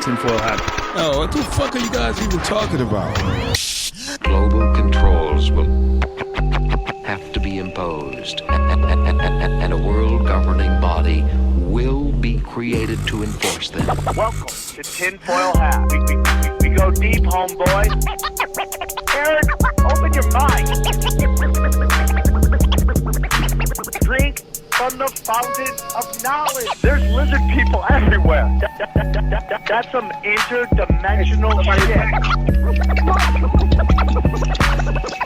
Tinfoil hat. Oh, what the fuck are you guys even talking about? Global controls will have to be imposed, and a world governing body will be created to enforce them. Welcome to Tinfoil Hat. We go deep, homeboy. Aaron, open your mind. Drink from the fountain of knowledge. There's lizard people everywhere. That's some interdimensional shit.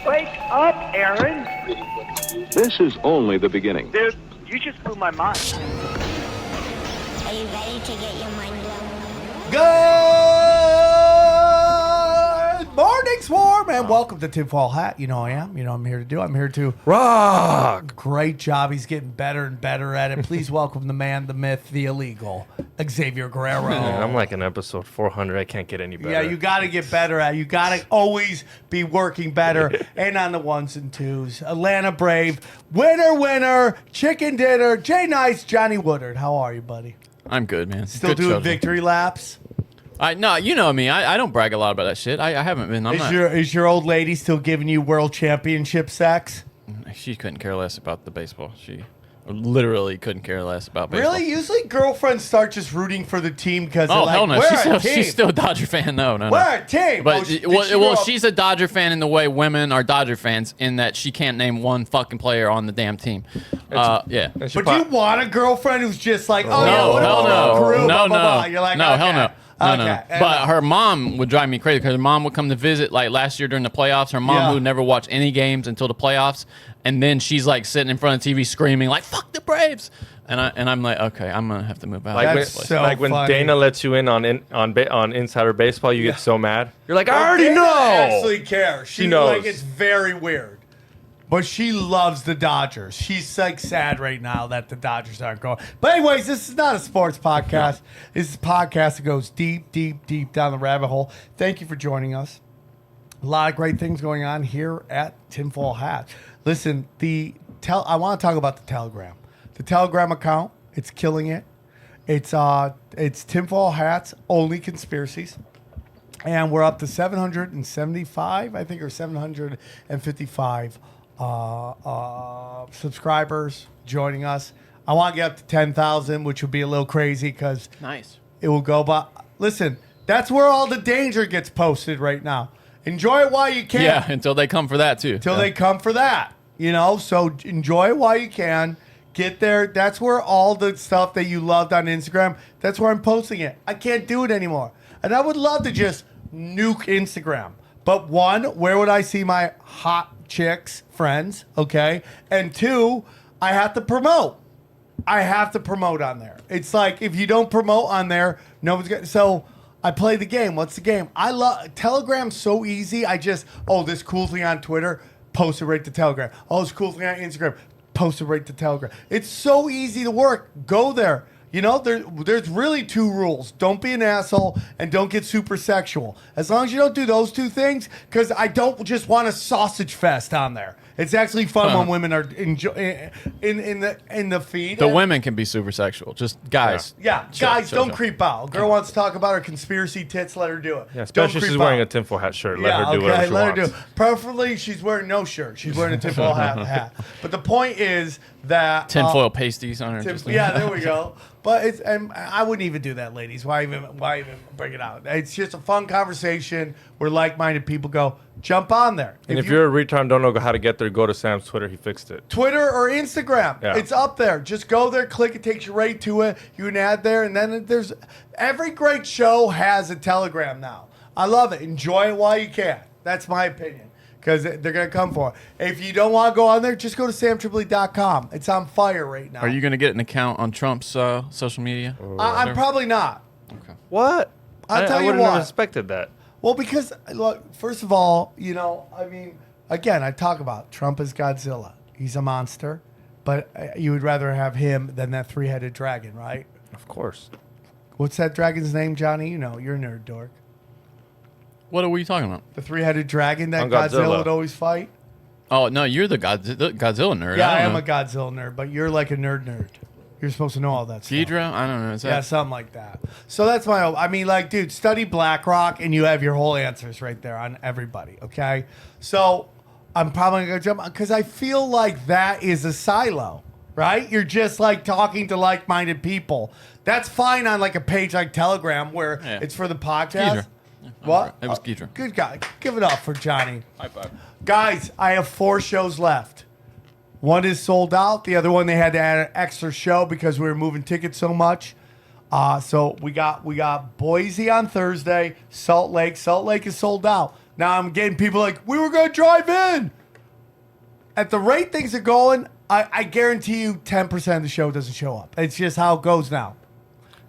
Wake up, Aaron. This is only the beginning. Dude, you just blew my mind. Are you ready to get your mind blown? Good morning, Swarm, and welcome to Tinfoil Hat. You know I am. You know I'm here to rock. Great job. He's getting better and better at it. Please welcome the man, the myth, the illegal, Xavier Guerrero. I'm like in episode 400. I can't get any better. Yeah, you got to get better at it. You got to always be working better and on the ones and twos. Atlanta Brave, winner, chicken dinner, Jay Nice, Johnny Woodard. How are you, buddy? I'm good, man. Still Good doing show. victory laps? No, you know me. I don't brag a lot about that shit. I haven't been. Is your old lady still giving you world championship sex? She couldn't care less about the baseball. She literally couldn't care less about baseball. Really? Usually girlfriends start just rooting for the team because Oh, they're hell like, no. we're a team. She's still a Dodger fan. No. We're a team. But Did she grow well, up- she's a Dodger fan in the way women are Dodger fans, in that she can't name one fucking player on the damn team. Yeah. And she But you want a girlfriend who's just like, oh, yeah, No, what hell about no. Peru, No, blah, blah, no. blah. You're like, No, okay. hell no. No. Okay. But her mom would drive me crazy because her mom would come to visit like last year during the playoffs. Her mom Yeah. would never watch any games until the playoffs, and then she's like sitting in front of TV screaming like "fuck the Braves," and I'm like, okay, I'm gonna have to move out. Like, That's so when funny. Dana lets you in on Insider Baseball, you get so mad. You're like, I already Dana know. actually cares. She knows. Like, it's very weird. But she loves the Dodgers. She's like sad right now that the Dodgers aren't going. But anyways, this is not a sports podcast. This is a podcast that goes deep, deep, deep down the rabbit hole. Thank you for joining us. A lot of great things going on here at Tinfoil Hat. Listen, I want to talk about the Telegram. The Telegram account, it's killing it. It's Tinfoil Hats, only conspiracies. And we're up to 775, I think, or 755 subscribers joining us. I want to get up to 10,000, which would be a little crazy because Nice. it will go by. Listen, that's where all the danger gets posted right now. Enjoy it while you can. Yeah, until they come for that too. Till they come for that, so enjoy it while you can. Get there. That's where all the stuff that you loved on Instagram, that's where I'm posting it. I can't do it anymore. And I would love to just nuke Instagram. But one, where would I see my hot chicks, friends, okay? And two, I have to promote. I have to promote on there. It's like, if you don't promote on there, no one's going to. So I play the game. What's the game? I love Telegram's so easy. This cool thing on Twitter, post it right to Telegram. Oh, this cool thing on Instagram, post it right to Telegram. It's so easy to work. Go there. There's really two rules. Don't be an asshole and don't get super sexual. As long as you don't do those two things, because I don't just want a sausage fest on there. It's actually fun when women are in the feed. The women can be super sexual. Just guys. Yeah, Chill, guys, chill, don't chill. creep out. Girl wants to talk about her conspiracy tits, let her do it. Yeah, especially if she's wearing a tinfoil hat shirt. Let her do whatever she let her wants. do it. Preferably, she's wearing no shirt. She's wearing a tinfoil hat. But the point is that Tinfoil pasties on her. yeah, there we go. But and I wouldn't even do that, ladies. Why even bring it out? It's just a fun conversation where like-minded people go, jump on there. And if you're a retard and don't know how to get there, go to Sam's Twitter. He fixed it. Twitter or Instagram, Yeah. it's up there. Just go there, click, it takes you right to it. You can add there, and then there's every great show has a Telegram now. I love it. Enjoy it while you can. That's my opinion. Because they're going to come for it. If you don't want to go on there, just go to samtripoli.com. It's on fire right now. Are you going to get an account on Trump's social media? I'm probably not. What? I'll tell I you wouldn't have why. expected that. Well, because, look, first of all, again, I talk about Trump is Godzilla. He's a monster. But you would rather have him than that three-headed dragon, right? Of course. What's that dragon's name, Johnny? You're a nerd dork. What are we talking about? The three-headed dragon that On Godzilla Godzilla. would always fight? Oh, no, you're the Godzilla nerd. Yeah, I don't am know. a Godzilla nerd, but you're like a nerd. You're supposed to know all that stuff. Ghidra? I don't know. Is that Yeah, something like that. So that's my. I mean, like, dude, study BlackRock, and you have your whole answers right there on everybody. Okay, so I'm probably gonna jump because I feel like that is a silo, right? You're just like talking to like-minded people. That's fine on like a page like Telegram where it's for the podcast. Ghidra. What? It was Ghidra. Good guy. Give it up for Johnny. High five. Guys, I have 4 shows left. One is sold out. The other one they had to add an extra show because we were moving tickets so much. So we got Boise on Thursday, Salt Lake. Salt Lake is sold out. Now I'm getting people like, we were gonna drive in. At the rate things are going, I guarantee you 10% of the show doesn't show up. It's just how it goes now.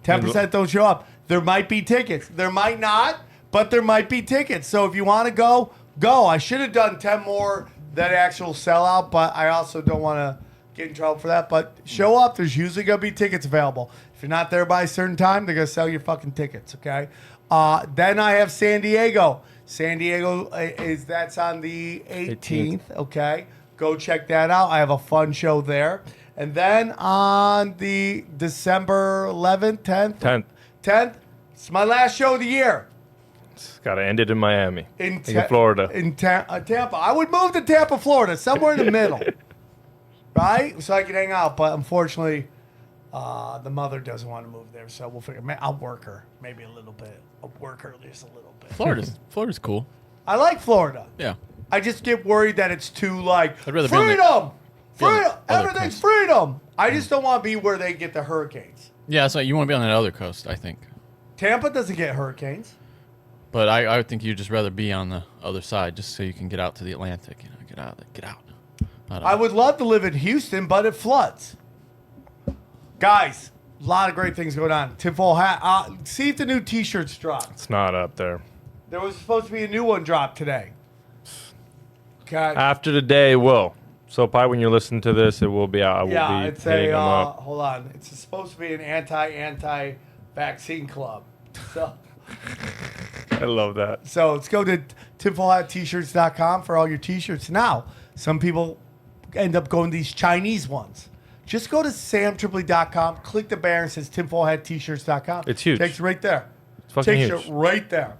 10% don't show up. There might be tickets. There might not, but there might be tickets. So if you want to go, go. I should have done 10 more that actual sellout, but I also don't want to get in trouble for that. But show up. There's usually going to be tickets available. If you're not there by a certain time, they're going to sell your fucking tickets, okay? Then I have San Diego. San Diego that's on the 18th, okay? Go check that out. I have a fun show there. And then on the December 11th, 10th, it's my last show of the year. Got to end it in Miami. In Florida. In Tampa. I would move to Tampa, Florida, somewhere in the middle. Right? So I can hang out. But unfortunately, the mother doesn't want to move there. So we'll figure. I'll work her maybe a little bit. I'll work her just a little bit. Florida's cool. I like Florida. Yeah. I just get worried that it's too like I'd rather be on the- freedom. on the Freedom. other Everything's coast. freedom. I just don't want to be where they get the hurricanes. Yeah, so you want to be on that other coast, I think. Tampa doesn't get hurricanes. But I would think you'd just rather be on the other side just so you can get out to the Atlantic. You know, get out. I would love to live in Houston, but it floods. Guys, a lot of great things going on. Tinfoil hat. See if the new T-shirts drop. It's not up there. There was supposed to be a new one dropped today. Okay. After the day, it will. So probably when you listen to this, it will be out. I will Yeah, be it's hitting a. them up. Hold on. It's supposed to be an anti-vaccine club. So. I love that. So let's go to tinfoilhattshirts.com for all your T-shirts. Now, some people end up going to these Chinese ones. Just go to samtripoli.com, click the banner and says tinfoilhattshirts.com. It's huge. Takes you right there. It's fucking Takes huge. you right there.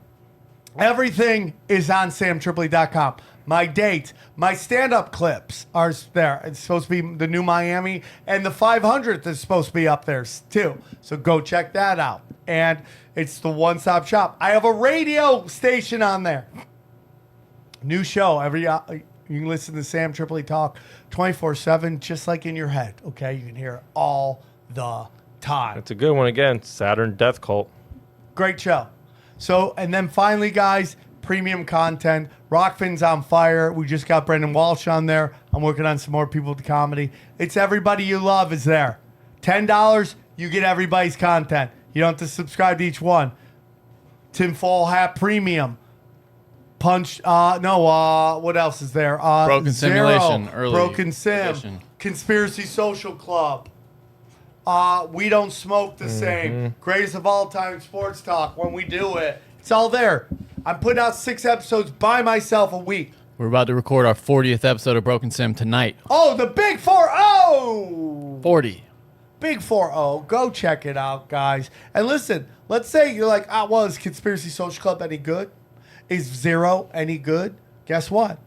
Everything is on samtripoli.com. My dates, my stand-up clips are there. It's supposed to be the new Miami, and the 500th is supposed to be up there too. So go check that out. And it's the one-stop shop. I have a radio station on there. New show every. You can listen to Sam Tripoli talk 24/7, just like in your head. Okay, you can hear it all the time. It's a good one again. Saturn Death Cult. Great show. So, and then finally, guys, premium content. Rockfin's on fire. We just got Brendan Walsh on there. I'm working on some more people with comedy. It's everybody you love is there. $10, you get everybody's content. You don't have to subscribe to each one. Tinfoil Hat Premium. Punch. What else is there? Broken Zero, Simulation, early Broken Sim. edition. Conspiracy Social Club. We Don't Smoke the Same. Greatest of all time sports talk when we do it. It's all there. I'm putting out 6 episodes by myself a week. We're about to record our 40th episode of Broken Sim tonight. Oh, the Big 4-0. 40. Big 4-0. Go check it out, guys. And listen, let's say you're like, well, is Conspiracy Social Club any good? Is Zero any good? Guess what?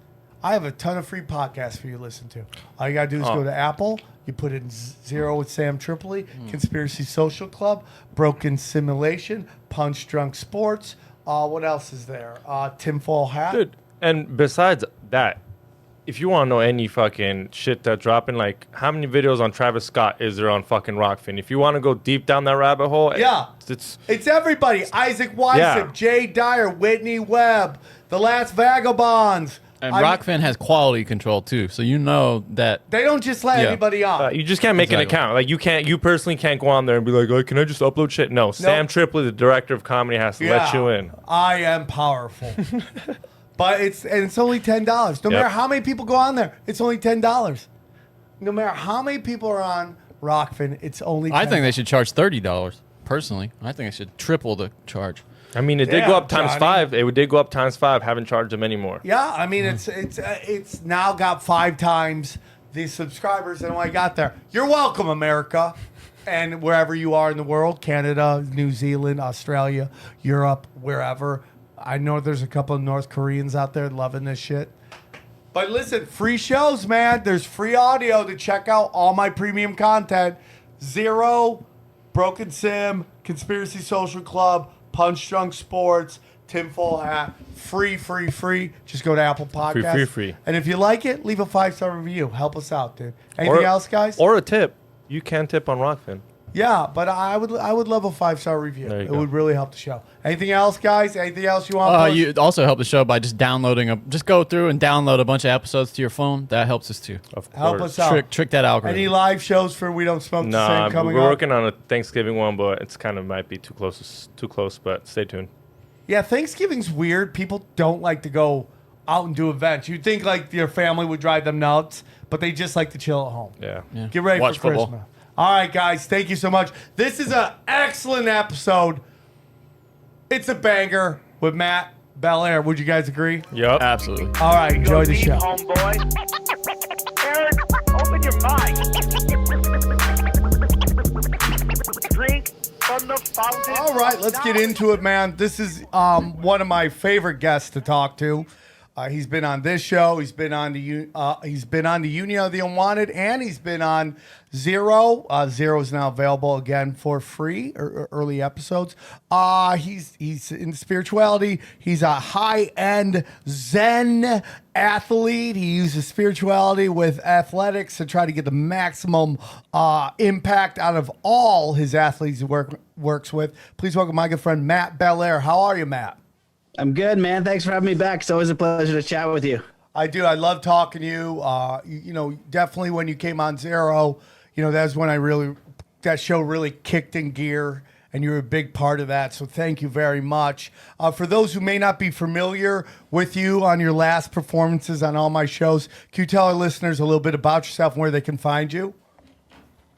I have a ton of free podcasts for you to listen to. All you got to do is go to Apple. You put in Zero with Sam Tripoli, Conspiracy Social Club, Broken Simulation, Punch Drunk Sports. What else is there? Tinfoil Hat. Dude, and besides that, if you want to know any fucking shit that's dropping, like how many videos on Travis Scott is there on fucking Rockfin? If you want to go deep down that rabbit hole, Yeah. It's everybody. Isaac Weissip, Yeah. Jay Dyer, Whitney Webb, The Last Vagabonds. And Rockfin has quality control too, so you know that. They don't just let Yeah. anybody on. you just can't make Exactly. an account. Like you personally can't go on there and be like, oh, can I just upload shit? No, Sam Tripoli, the director of comedy, has to let you in. I am powerful. But it's only $10. No matter how many people go on there, it's only $10. No matter how many people are on Rockfin, it's only $10. I think they should charge $30. Personally, I think they should triple the charge. I mean, it did go up times Johnny. 5. It did go up times 5. Haven't charged them anymore. Yeah, I mean it's now got 5 times the subscribers than what I got there. You're welcome, America. And wherever you are in the world, Canada, New Zealand, Australia, Europe, wherever. I know there's a couple of North Koreans out there loving this shit. But listen, free shows, man. There's free audio to check out all my premium content. Zero, Broken Sim, Conspiracy Social Club, Punch Drunk Sports, Tinfoil Hat. Free. Just go to Apple Podcasts. Free. And if you like it, leave a 5-star review. Help us out, dude. Anything else, guys? Or a tip. You can tip on Rockfin. Yeah, but I would love a 5-star review. There you It go. would really help the show. Anything else, guys? Anything else you want? You also help the show by just just go through and download a bunch of episodes to your phone. That helps us too. Of course. Help us out. Trick that algorithm. Any live shows for We Don't Smoke the Nah, Same coming we're up? working on a Thanksgiving one, but it's kind of might be too close, but stay tuned. Yeah, Thanksgiving's weird. People don't like to go out and do events. You'd think like your family would drive them nuts, but they just like to chill at home. Yeah. Get ready Watch for football. Christmas. All right, guys. Thank you so much. This is an excellent episode. It's a banger with Matt Belair. Would you guys agree? Yep. Absolutely. All right. Enjoy Go the deep, show. homeboy. Aaron, open your mind. Drink from the fountain. All right, let's get into it, man. This is one of my favorite guests to talk to. He's been on this show. He's been on the Union of the Unwanted, and he's been on Zero. Zero is now available again for free, early episodes. He's in spirituality. He's a high-end Zen athlete. He uses spirituality with athletics to try to get the maximum impact out of all his athletes he works with. Please welcome my good friend Matt Belair. How are you, Matt? I'm good, man. Thanks for having me back. It's always a pleasure to chat with you. I do. I love talking to you. Definitely when you came on Zero, that's when that show really kicked in gear, and you're a big part of that. So thank you very much. For those who may not be familiar with you on your last performances on all my shows, can you tell our listeners a little bit about yourself and where they can find you?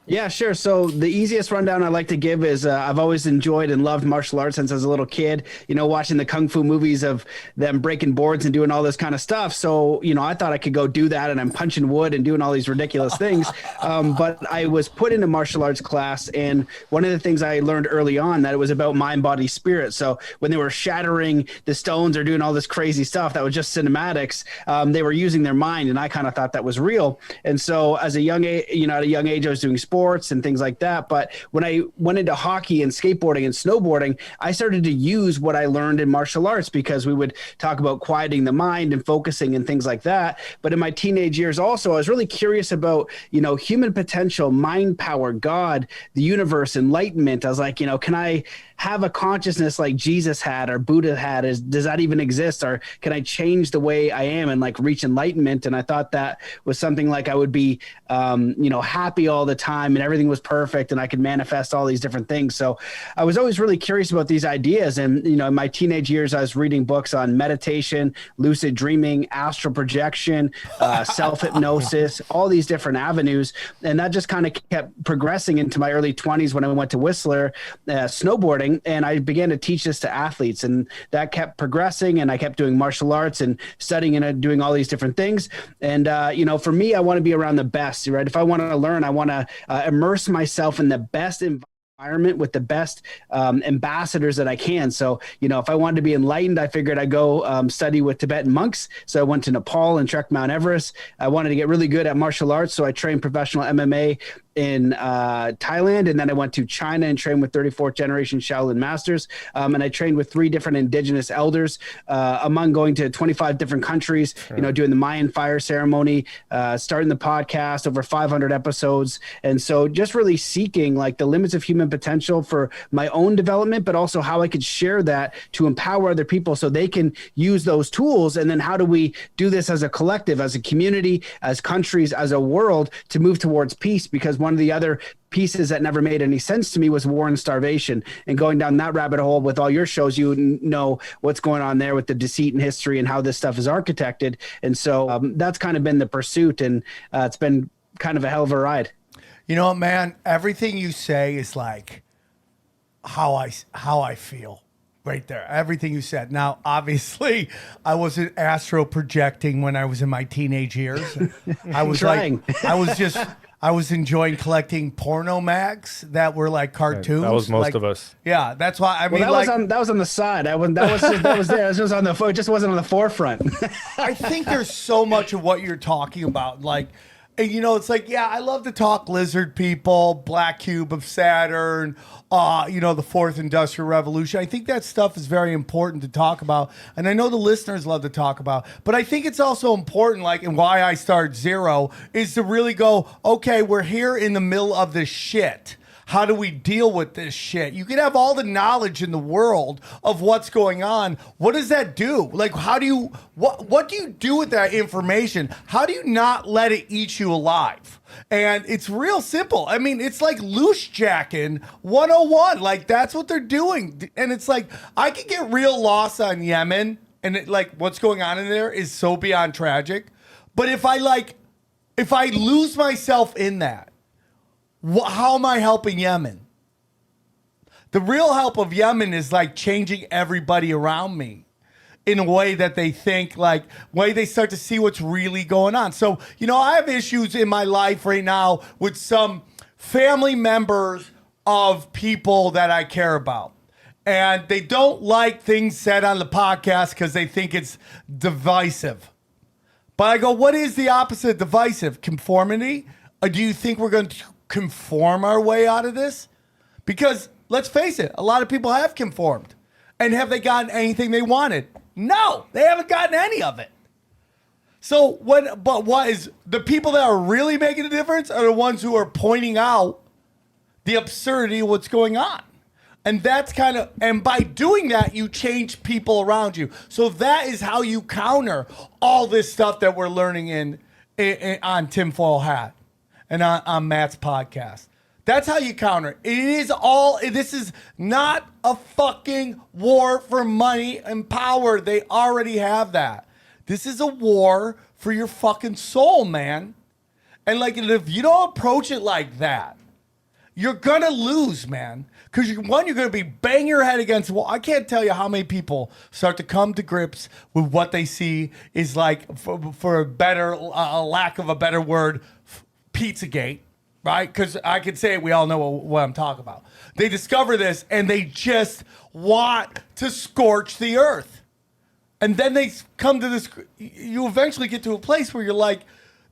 Yeah, sure. So the easiest rundown I like to give is I've always enjoyed and loved martial arts since I was a little kid, watching the Kung Fu movies of them breaking boards and doing all this kind of stuff. So, I thought I could go do that, and I'm punching wood and doing all these ridiculous things. But I was put into martial arts class, and one of the things I learned early on that it was about mind, body, spirit. So when they were shattering the stones or doing all this crazy stuff that was just cinematics, they were using their mind, and I kind of thought that was real. And so as at a young age, I was doing sports and things like that. But when I went into hockey and skateboarding and snowboarding, I started to use what I learned in martial arts, because we would talk about quieting the mind and focusing and things like that. But in my teenage years also, I was really curious about, human potential, mind power, God, the universe, enlightenment. I was like, can I have a consciousness like Jesus had or Buddha had? Does that even exist? Or can I change the way I am and reach enlightenment? And I thought that was something like I would be, happy all the time and everything was perfect and I could manifest all these different things. So I was always really curious about these ideas. And, in my teenage years, I was reading books on meditation, lucid dreaming, astral projection, self-hypnosis, all these different avenues. And that just kind of kept progressing into my early 20s when I went to Whistler snowboarding, and I began to teach this to athletes, and that kept progressing, and I kept doing martial arts and studying and doing all these different things. And, for me, I want to be around the best, right? If I want to learn, I want to immerse myself in the best environment with the best ambassadors that I can. So, if I wanted to be enlightened, I figured I'd go study with Tibetan monks. So I went to Nepal and trekked Mount Everest. I wanted to get really good at martial arts, so I trained professional MMA in Thailand, and then I went to China and trained with 34th generation Shaolin masters, and I trained with 3 different indigenous elders, among going to 25 different countries, doing the Mayan fire ceremony, starting the podcast, over 500 episodes. And so just really seeking the limits of human potential for my own development, but also how I could share that to empower other people so they can use those tools. And then how do we do this as a collective, as a community, as countries, as a world, to move towards peace? Because one of the other pieces that never made any sense to me was war and starvation. And going down that rabbit hole with all your shows, you know what's going on there with the deceit in history and how this stuff is architected. And so that's kind of been the pursuit, and it's been kind of a hell of a ride. You know what, man? Everything you say is how I feel. Right there. Everything you said. Now, obviously, I wasn't astro projecting when I was in my teenage years. I was Trying. I I was enjoying collecting porno mags that were like cartoons. That was most like, of us. Yeah, that's why. I mean, Well, like, that was on the side. That was there. It was on the. It just wasn't on the forefront. I think there's so much of what you're talking about. Like, and it's like, yeah, I love to talk lizard people, Black Cube of Saturn, the Fourth Industrial Revolution. I think that stuff is very important to talk about. And I know the listeners love to talk about. But I think it's also important, like, and why I start Zero, is to really go, okay, we're here in the middle of this shit. How do we deal with this shit? You can have all the knowledge in the world of what's going on. What does that do? Like, what do you do with that information? How do you not let it eat you alive? And it's real simple. I mean, it's like loose jacking 101. Like, that's what they're doing. And it's like, I could get real lost on Yemen, and what's going on in there is so beyond tragic. But if I lose myself in that, how am I helping Yemen? The real help of Yemen is like changing everybody around me in a way that they think, like, way they start to see what's really going on. So, I have issues in my life right now with some family members of people that I care about. And they don't like things said on the podcast because they think it's divisive. But I go, what is the opposite of divisive? Conformity? Or do you think we're going to conform our way out of this? Because let's face it, a lot of people have conformed. And have they gotten anything they wanted? No, they haven't gotten any of it. So what is the people that are really making a difference are the ones who are pointing out the absurdity of what's going on. And that's and by doing that, you change people around you. So that is how you counter all this stuff that we're learning on Tinfoil Hat and on Matt's podcast. That's how you counter it. This is not a fucking war for money and power. They already have that. This is a war for your fucking soul, man. And if you don't approach it like that, you're gonna lose, man. Because you're gonna be banging your head against the wall. I can't tell you how many people start to come to grips with what they see is like, for a lack of a better word, Pizzagate, right? Because I could say it, we all know what I'm talking about. They discover this and they just want to scorch the earth. And then they come to this, you eventually get to a place where you're like,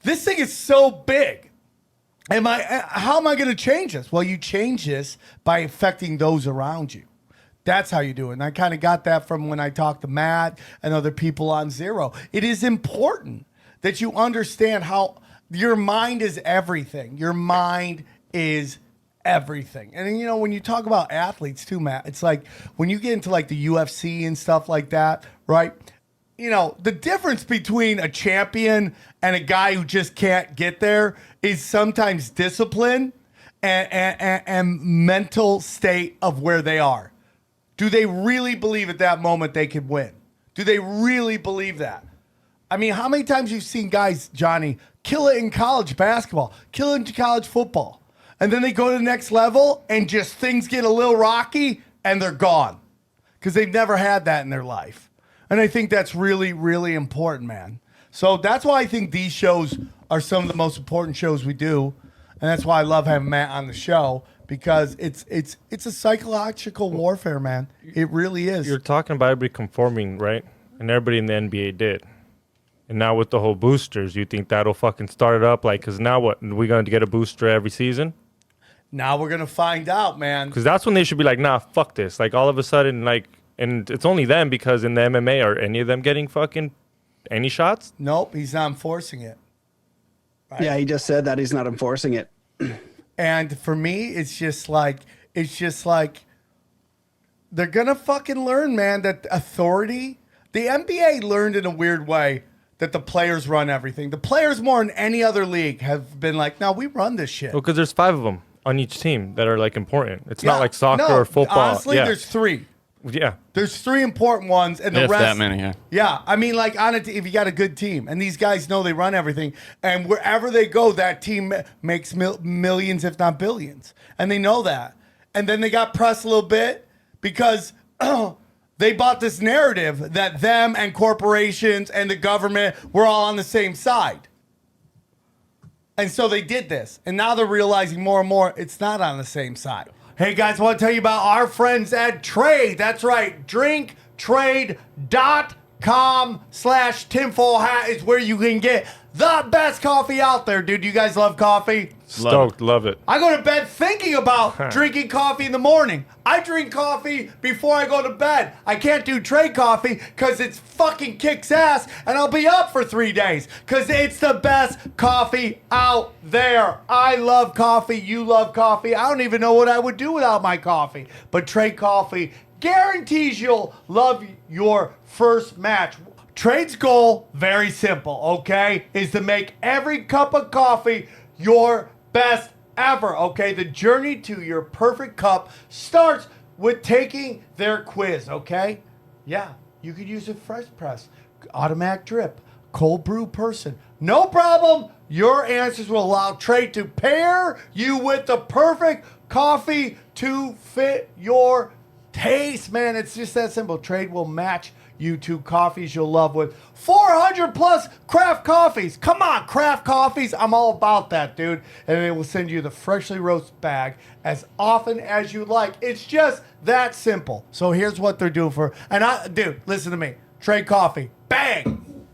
this thing is so big. How am I going to change this? Well, you change this by affecting those around you. That's how you do it. And I kind of got that from when I talked to Matt and other people on Zero. It is important that you understand how your mind is everything. Your mind is everything. And, when you talk about athletes too, Matt, it's like when you get into like the UFC and stuff like that, right? The difference between a champion and a guy who just can't get there is sometimes discipline and mental state of where they are. Do they really believe at that moment they could win? Do they really believe that? I mean, how many times you've seen guys, Johnny, kill it in college basketball, kill it in college football, and then they go to the next level and just things get a little rocky and they're gone because they've never had that in their life. And I think that's really, really important, man. So that's why I think these shows are some of the most important shows we do. And that's why I love having Matt on the show, because it's a psychological warfare, man. It really is. You're talking about everybody conforming, right? And everybody in the NBA did. And now with the whole boosters, you think that'll fucking start it up? Because now what? Are we going to get a booster every season? Now we're going to find out, man. Because that's when they should be like, nah, fuck this. All of a sudden, and it's only them, because in the MMA, are any of them getting fucking any shots? Nope, he's not enforcing it. Right? Yeah, he just said that he's not enforcing it. And for me, it's just like they're gonna fucking learn, man, that authority. The NBA learned in a weird way that the players run everything. The players more than any other league have been like, no, we run this shit. Well, because there's 5 of them on each team that are important. It's not like soccer or football. Honestly, there's 3. Yeah. There's 3 important ones, and the if rest. That many, yeah. Yeah, I mean, if you got a good team, and these guys know they run everything, and wherever they go, that team makes millions, if not billions, and they know that. And then they got pressed a little bit because they bought this narrative that them and corporations and the government were all on the same side. And so they did this. And now they're realizing more and more it's not on the same side. Hey guys, I want to tell you about our friends at Trade. That's right. drinktrade.com/tinfoil hat is where you can get the best coffee out there, dude. You guys love coffee? Stoked, love it. I go to bed thinking about drinking coffee in the morning. I drink coffee before I go to bed. I can't do Trade coffee because it's fucking kicks ass, and I'll be up for 3 days because it's the best coffee out there. I love coffee. You love coffee. I don't even know what I would do without my coffee. But Trade coffee guarantees you'll love your first match. Trade's goal, very simple, okay, is to make every cup of coffee your best ever, okay? The journey to your perfect cup starts with taking their quiz, okay? Yeah, you could use a fresh press, automatic drip, cold brew person. No problem. Your answers will allow Trade to pair you with the perfect coffee to fit your taste, man. It's just that simple. Trade will match you to coffees you'll love with 400 plus craft coffees. Come on, craft coffees. I'm all about that, dude. And it will send you the freshly roasted bag as often as you like. It's just that simple. So here's what they're doing dude, listen to me. Trade coffee. Bang.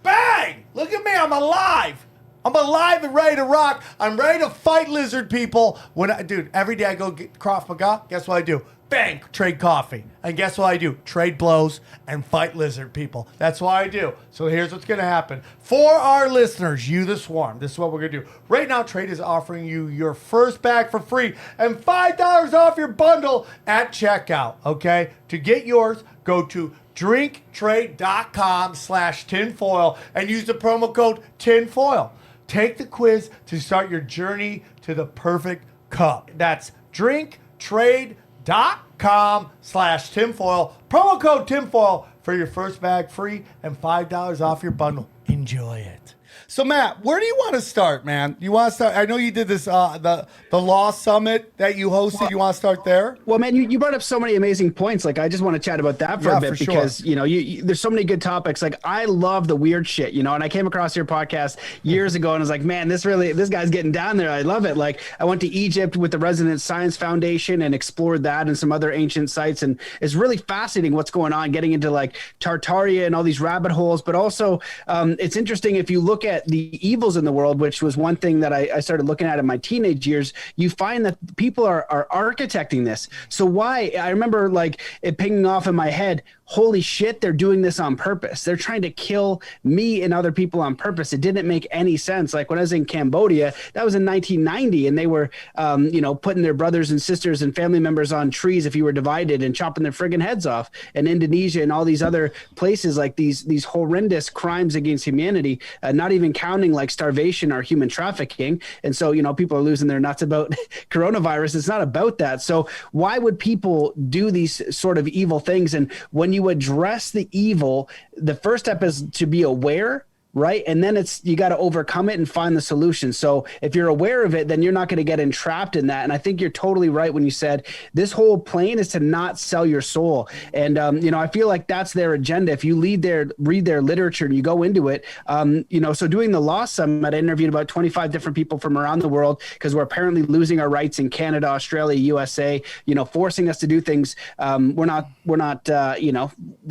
Bang. Look at me. I'm alive. I'm alive and ready to rock. I'm ready to fight lizard people. Dude, every day I go get Krav Maga. Guess what I do? Bang, Trade coffee. And guess what I do? Trade blows and fight lizard people. That's what I do. So here's what's going to happen. For our listeners, you the swarm, this is what we're going to do. Right now, Trade is offering you your first bag for free and $5 off your bundle at checkout, okay? To get yours, go to drinktrade.com/tinfoil and use the promo code tinfoil. Take the quiz to start your journey to the perfect cup. That's drinktrade.com/tinfoil. Promo code tinfoil for your first bag free and $5 off your bundle. Enjoy it. So Matt, where do you want to start, man? You want to start? I know you did this the Law Summit that you hosted. You want to start there? Well, man, you brought up so many amazing points. Like, I just want to chat about that for a bit because you know, there's so many good topics. Like, I love the weird shit, you know. And I came across your podcast years ago, and I was like, man, this guy's getting down there. I love it. Like, I went to Egypt with the Resident Science Foundation and explored that and some other ancient sites, and it's really fascinating what's going on. Getting into like Tartaria and all these rabbit holes, but also it's interesting if you look at the evils in the world, which was one thing that I started looking at in my teenage years. You find that people are architecting this. So why? I remember like it pinging off in my head, holy shit, they're doing this on purpose. They're trying to kill me and other people on purpose. It didn't make any sense. Like when I was in Cambodia, that was in 1990, and they were, putting their brothers and sisters and family members on trees if you were divided and chopping their friggin' heads off. And Indonesia and all these other places, like these horrendous crimes against humanity, not even counting like starvation or human trafficking. And so, you know, people are losing their nuts about coronavirus. It's not about that. So why would people do these sort of evil things? And when you address the evil, the first step is to be aware, right? And then you got to overcome it and find the solution. So if you're aware of it, then you're not going to get entrapped in that. And I think you're totally right when you said this whole plan is to not sell your soul. And, I feel like that's their agenda. If you read their literature and you go into it, so doing the Law Summit, I interviewed about 25 different people from around the world because we're apparently losing our rights in Canada, Australia, USA, forcing us to do things. We're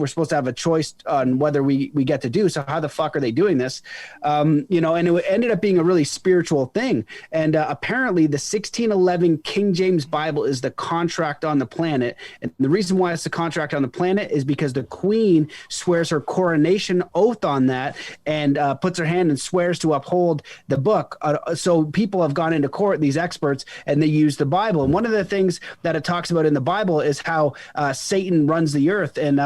supposed to have a choice on whether we get to do. So how the fuck are they doing this? And it ended up being a really spiritual thing. And apparently the 1611 King James Bible is the contract on the planet. And the reason why it's the contract on the planet is because the Queen swears her coronation oath on that and puts her hand and swears to uphold the book. So people have gone into court, these experts, and they use the Bible. And one of the things that it talks about in the Bible is how Satan runs the earth and,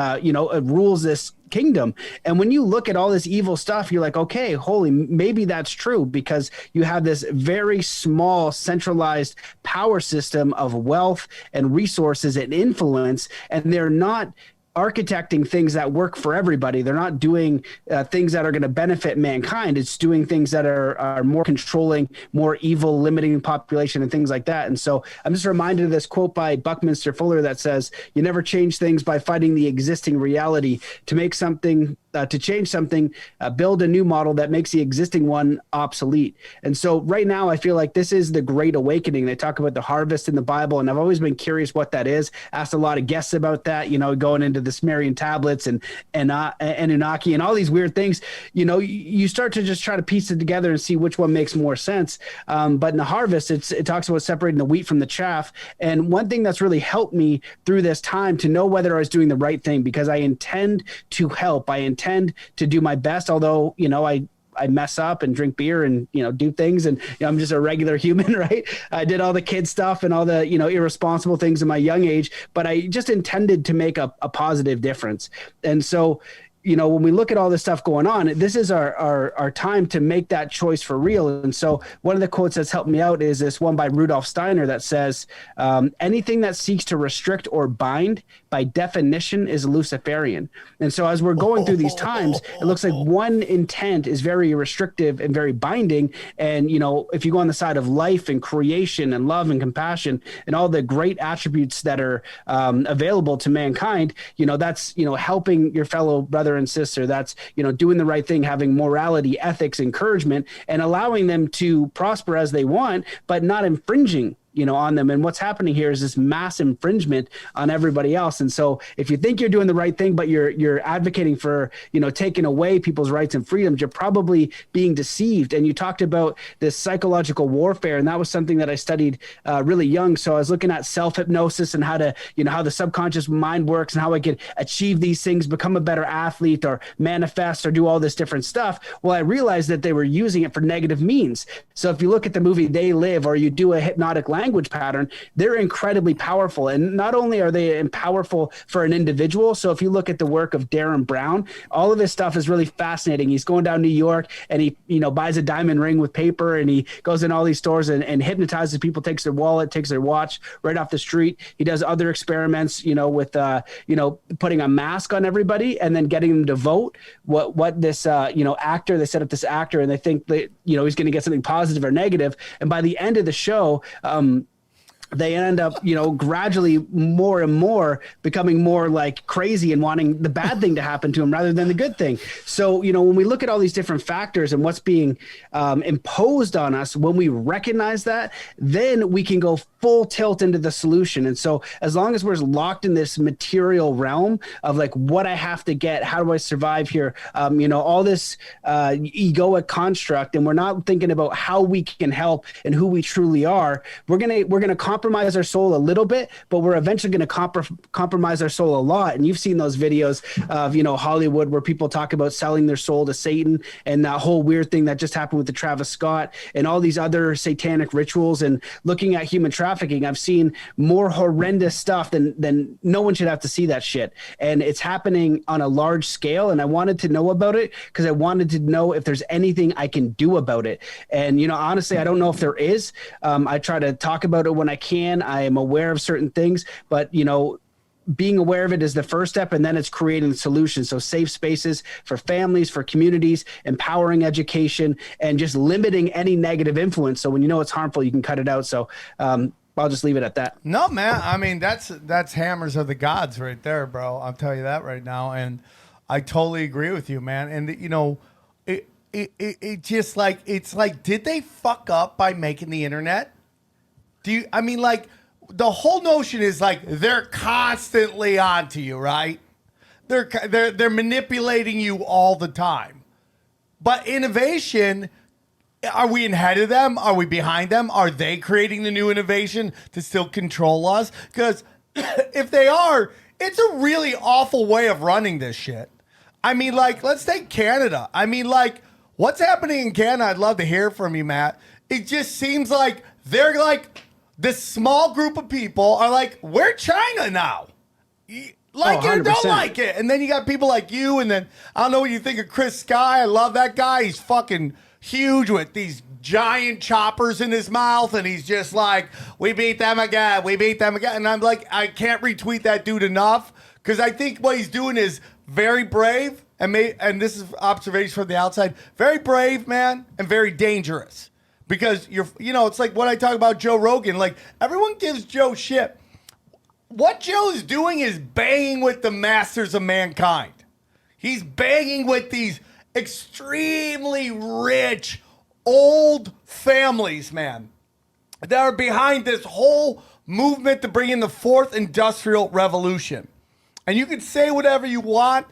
rules this kingdom. And when you look at all this evil stuff, you're like, okay, maybe that's true, because you have this very small centralized power system of wealth and resources and influence, and they're not architecting things that work for everybody. They're not doing things that are going to benefit mankind. It's doing things that are more controlling, more evil, limiting population and things like that. And so I'm just reminded of this quote by Buckminster Fuller that says, you never change things by fighting the existing reality. To make something to change something, build a new model that makes the existing one obsolete. And so right now, I feel like this is the Great Awakening. They talk about the harvest in the Bible, and I've always been curious what that is. Asked a lot of guests about that, going into the Sumerian tablets and Anunnaki and all these weird things. You start to just try to piece it together and see which one makes more sense. But in the harvest, it talks about separating the wheat from the chaff. And one thing that's really helped me through this time to know whether I was doing the right thing, because I intend to help. I intend to do my best, although, I mess up and drink beer and, do things. And I'm just a regular human, right? I did all the kid stuff and all the, irresponsible things in my young age, but I just intended to make a positive difference. And so, when we look at all this stuff going on, this is our time to make that choice for real. And so one of the quotes that's helped me out is this one by Rudolf Steiner that says, anything that seeks to restrict or bind by definition is Luciferian. And so as we're going through these times, it looks like one intent is very restrictive and very binding. And, if you go on the side of life and creation and love and compassion and all the great attributes that are available to mankind, that's, helping your fellow brother and sister. That's, doing the right thing, having morality, ethics, encouragement, and allowing them to prosper as they want, but not infringing on them. And what's happening here is this mass infringement on everybody else. And so if you think you're doing the right thing, but you're advocating for, taking away people's rights and freedoms, you're probably being deceived. And you talked about this psychological warfare. And that was something that I studied really young. So I was looking at self-hypnosis and how to, how the subconscious mind works and how I could achieve these things, become a better athlete or manifest or do all this different stuff. Well, I realized that they were using it for negative means. So if you look at the movie They Live, or you do a hypnotic language pattern, they're incredibly powerful. And not only are they powerful for an individual, so if you look at the work of Darren Brown, all of his stuff is really fascinating. He's going down New York and he, buys a diamond ring with paper, and he goes in all these stores and hypnotizes people, takes their wallet, takes their watch right off the street. He does other experiments, with, putting a mask on everybody and then getting them to vote what this, actor, they set up this actor and they think that, he's going to get something positive or negative. And by the end of the show, they end up, gradually more and more becoming more like crazy and wanting the bad thing to happen to them rather than the good thing. So, when we look at all these different factors and what's being imposed on us, when we recognize that, then we can go full tilt into the solution. And so as long as we're locked in this material realm of like what I have to get, how do I survive here? All this egoic construct, and we're not thinking about how we can help and who we truly are, we're going to compromise our soul a little bit, but we're eventually going to compromise our soul a lot. And you've seen those videos of, Hollywood where people talk about selling their soul to Satan, and that whole weird thing that just happened with the Travis Scott and all these other satanic rituals, and looking at human trafficking. I've seen more horrendous stuff than no one should have to see that shit. And it's happening on a large scale. And I wanted to know about it because I wanted to know if there's anything I can do about it. And, honestly, I don't know if there is. I try to talk about it when I can. I am aware of certain things, but being aware of it is the first step, and then it's creating solutions. So safe spaces for families, for communities, empowering education, and just limiting any negative influence. So when it's harmful, you can cut it out. So I'll just leave it at that. No, man. I mean, that's hammers of the gods right there, bro. I'll tell you that right now. And I totally agree with you, man. And it just like, it's like, did they fuck up by making the internet? The whole notion is like they're constantly onto you, right? They're manipulating you all the time. But innovation, are we ahead of them? Are we behind them? Are they creating the new innovation to still control us? Because if they are, it's a really awful way of running this shit. Let's take Canada. What's happening in Canada? I'd love to hear from you, Matt. It just seems like they're like, this small group of people are like, we're China now. Like it or don't like it. And then you got people like you, and then I don't know what you think of Chris Sky. I love that guy. He's fucking huge with these giant choppers in his mouth, and he's just like, we beat them again. We beat them again. And I'm like, I can't retweet that dude enough, because I think what he's doing is very brave, and this is observation from the outside, very brave, man, and very dangerous. Because it's like what I talk about Joe Rogan. Like, everyone gives Joe shit. What Joe's doing is banging with the masters of mankind. He's banging with these extremely rich, old families, man, that are behind this whole movement to bring in the fourth industrial revolution. And you can say whatever you want.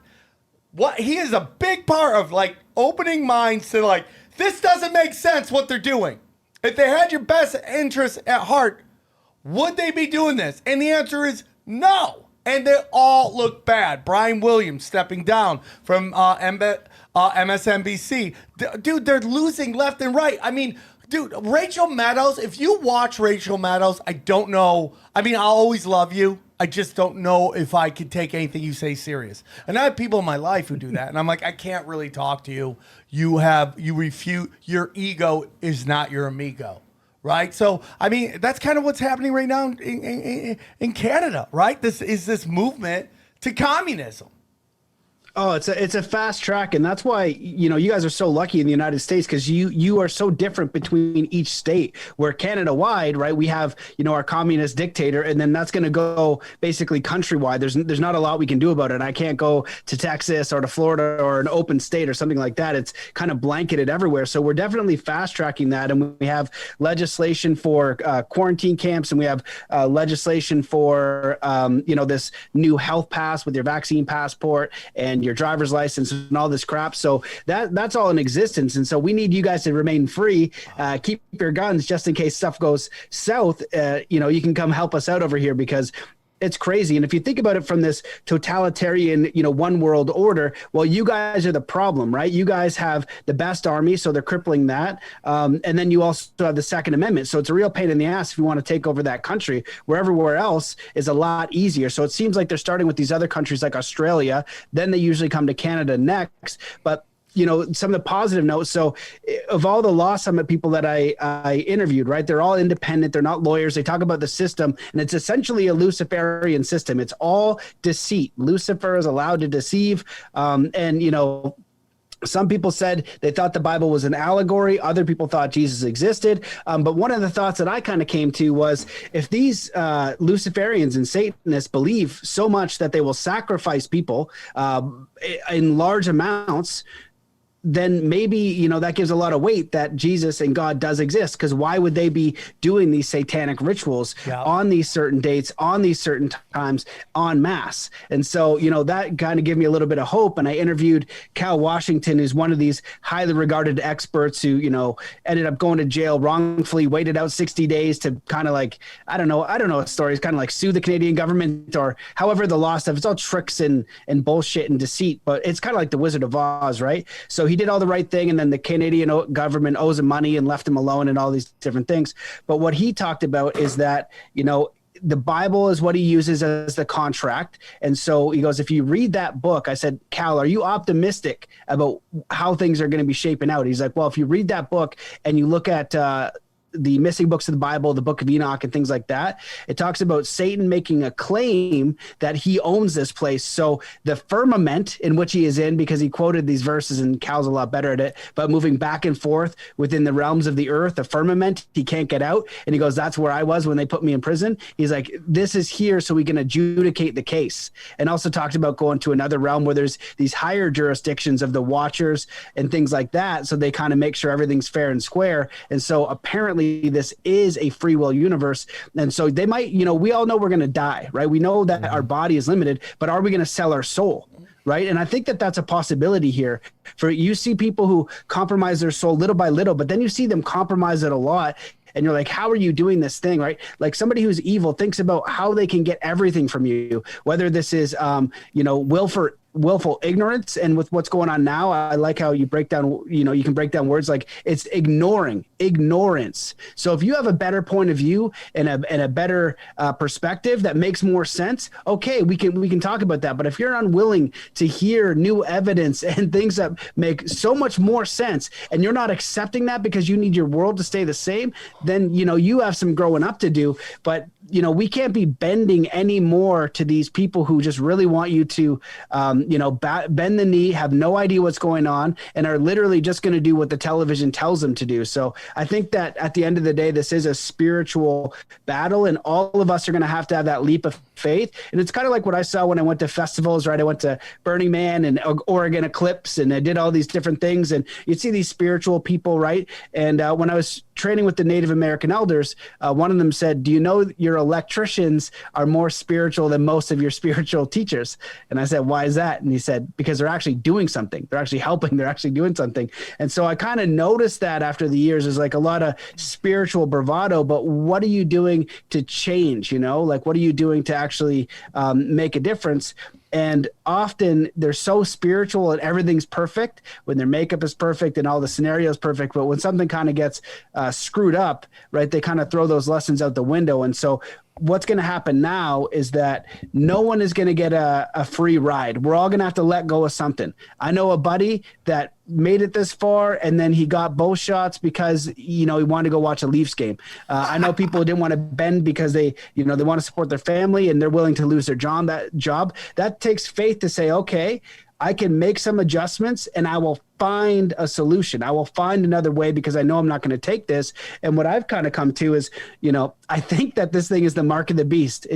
What he is a big part of, like, opening minds to, like, this doesn't make sense what they're doing. If they had your best interests at heart, would they be doing this? And the answer is no. And they all look bad. Brian Williams stepping down from MSNBC. Dude, they're losing left and right. I mean, dude, Rachel Maddow, if you watch Rachel Maddow, I don't know. I mean, I'll always love you. I just don't know if I could take anything you say serious. And I have people in my life who do that. And I'm like, I can't really talk to you. You refute, your ego is not your amigo. Right? So, I mean, that's kind of what's happening right now in Canada, right? This is this movement to communism. Oh, it's a fast track, and that's why, you know, you guys are so lucky in the United States, because you are so different between each state. Where Canada wide, right, we have, you know, our communist dictator, and then that's going to go basically countrywide. There's not a lot we can do about it. I can't go to Texas or to Florida or an open state or something like that. It's kind of blanketed everywhere. So we're definitely fast tracking that, and we have legislation for quarantine camps, and we have legislation for you know, this new health pass with your vaccine passport and your driver's license and all this crap. So that's all in existence. And so we need you guys to remain free, keep your guns just in case stuff goes south. You know, you can come help us out over here, because it's crazy. And if you think about it from this totalitarian, you know, one world order, well, you guys are the problem, right? You guys have the best army, so they're crippling that. And then you also have the Second Amendment. So it's a real pain in the ass if you want to take over that country, where everywhere else is a lot easier. So it seems like they're starting with these other countries like Australia. Then they usually come to Canada next. But you know, some of the positive notes. So of all the Law Summit people that I interviewed, right, they're all independent. They're not lawyers. They talk about the system, and it's essentially a Luciferian system. It's all deceit. Lucifer is allowed to deceive. And, you know, some people said they thought the Bible was an allegory. Other people thought Jesus existed. But one of the thoughts that I kind of came to was, if these Luciferians and Satanists believe so much that they will sacrifice people in large amounts, then maybe, you know, that gives a lot of weight that Jesus and God does exist. Because why would they be doing these satanic rituals on these certain dates, on these certain times, en masse? And so, you know, that kind of gave me a little bit of hope. And I interviewed Cal Washington, who's one of these highly regarded experts who, you know, ended up going to jail wrongfully, waited out 60 days to kind of like, I don't know a story. It's kind of like sue the Canadian government, or however the law stuff. It's all tricks and bullshit and deceit, but it's kind of like the Wizard of Oz, right? So he did all the right thing, and then the Canadian government owes him money and left him alone and all these different things. But what he talked about is that, you know, the Bible is what he uses as the contract. And so he goes, if you read that book, I said, Cal, are you optimistic about how things are going to be shaping out? He's like, well, if you read that book and you look at the missing books of the Bible, the Book of Enoch and things like that, it talks about Satan making a claim that he owns this place. So the firmament in which he is in, because he quoted these verses, and Cal's a lot better at it, but moving back and forth within the realms of the earth, the firmament, he can't get out. And he goes, that's where I was when they put me in prison. He's like, this is here so we can adjudicate the case. And also talked about going to another realm where there's these higher jurisdictions of the watchers and things like that. So they kind of make sure everything's fair and square. And so apparently this is a free will universe. And so they might, you know, we all know we're going to die, right? We know that our body is limited, but are we going to sell our soul? Right. And I think that that's a possibility here. For you see people who compromise their soul little by little, but then you see them compromise it a lot. And you're like, how are you doing this thing, right? Like somebody who's evil thinks about how they can get everything from you, whether this is, you know, willful ignorance. And with what's going on now, I like how you break down, you know, you can break down words like it's ignorance. So if you have a better point of view and a better perspective that makes more sense, okay, we can talk about that. But if you're unwilling to hear new evidence and things that make so much more sense, and you're not accepting that because you need your world to stay the same, then, you know, you have some growing up to do. But we can't be bending any more to these people who just really want you to, bend the knee, have no idea what's going on, and are literally just going to do what the television tells them to do. So I think that at the end of the day, this is a spiritual battle, and all of us are going to have that leap of faith. And it's kind of like what I saw when I went to festivals, right? I went to Burning Man and Oregon Eclipse, and I did all these different things, and you'd see these spiritual people, right? And when I was training with the Native American elders, one of them said, do you know your electricians are more spiritual than most of your spiritual teachers? And I said, why is that? And he said, because they're actually doing something. They're actually helping. They're actually doing something. And so I kind of noticed that after the years, there's like a lot of spiritual bravado, but what are you doing to change? Like, what are you doing to actually make a difference? And often they're so spiritual and everything's perfect when their makeup is perfect and all the scenarios perfect. But when something kind of gets screwed up, right, they kind of throw those lessons out the window. And so what's going to happen now is that no one is going to get a free ride. We're all going to have to let go of something. I know a buddy that made it this far and then he got both shots because, he wanted to go watch a Leafs game. I know people who didn't want to bend because they want to support their family and they're willing to lose their job. That takes faith to say, okay, I can make some adjustments and I will find a solution. I will find another way because I know I'm not going to take this. And what I've kind of come to is, I think that this thing is the mark of the beast.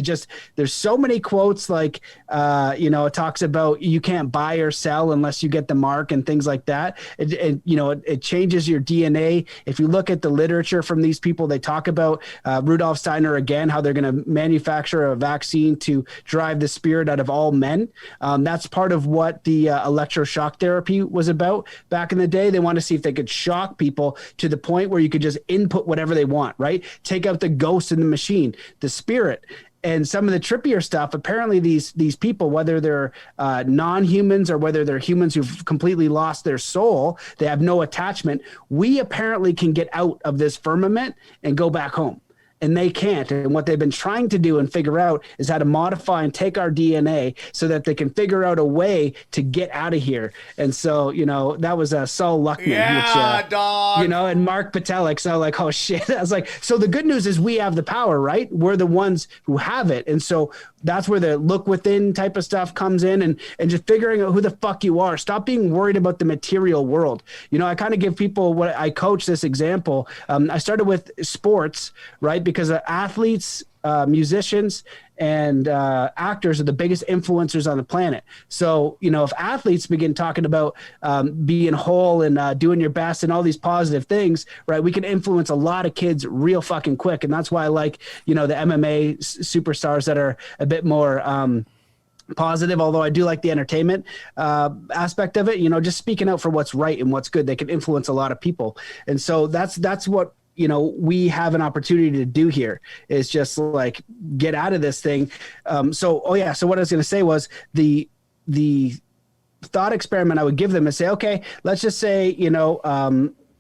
There's so many quotes like, it talks about you can't buy or sell unless you get the mark and things like that. It changes your DNA. If you look at the literature from these people, they talk about Rudolf Steiner again, how they're going to manufacture a vaccine to drive the spirit out of all men. That's part of what the electroshock therapy was about. Back in the day, they wanted to see if they could shock people to the point where you could just input whatever they want, right? Take out the ghost in the machine, the spirit. And some of the trippier stuff, apparently these people, whether they're non-humans or whether they're humans who've completely lost their soul, they have no attachment, we apparently can get out of this firmament and go back home. And they can't. And what they've been trying to do and figure out is how to modify and take our DNA so that they can figure out a way to get out of here. And so, that was Saul Luckman, dog. And Mark Patelik. So like, oh shit. I was like, so the good news is we have the power, right? We're the ones who have it. And so that's where the look within type of stuff comes in and just figuring out who the fuck you are. Stop being worried about the material world. I kind of give people what I coach this example. I started with sports, right? Because athletes, musicians, and actors are the biggest influencers on the planet. So, if athletes begin talking about being whole and doing your best and all these positive things, right, we can influence a lot of kids real fucking quick. And that's why I like, the MMA superstars that are a bit more positive, although I do like the entertainment aspect of it, just speaking out for what's right and what's good. They can influence a lot of people. And so that's what we have an opportunity to do here is just like get out of this thing. So what I was going to say was the thought experiment I would give them is say, okay, let's just say,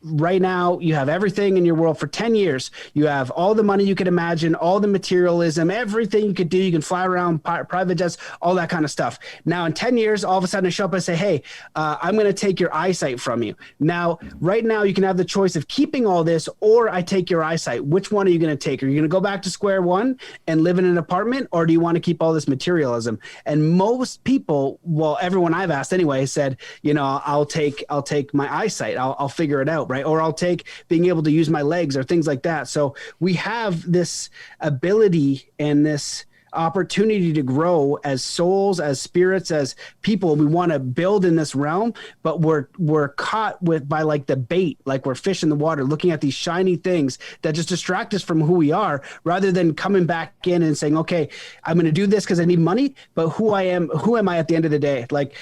right now you have everything in your world for 10 years. You have all the money you could imagine, all the materialism, everything you could do. You can fly around, private jets, all that kind of stuff. Now in 10 years, all of a sudden I show up and say, hey, I'm going to take your eyesight from you. Now, right now you can have the choice of keeping all this or I take your eyesight. Which one are you going to take? Are you going to go back to square one and live in an apartment, or do you want to keep all this materialism? And most people, well, everyone I've asked anyway, said, I'll take my eyesight. I'll figure it out. Right. Or I'll take being able to use my legs or things like that. So we have this ability and this opportunity to grow as souls, as spirits, as people. We want to build in this realm, but we're caught by like the bait, like we're fish in the water, looking at these shiny things that just distract us from who we are, rather than coming back in and saying, okay, I'm going to do this because I need money, but who am I at the end of the day? Like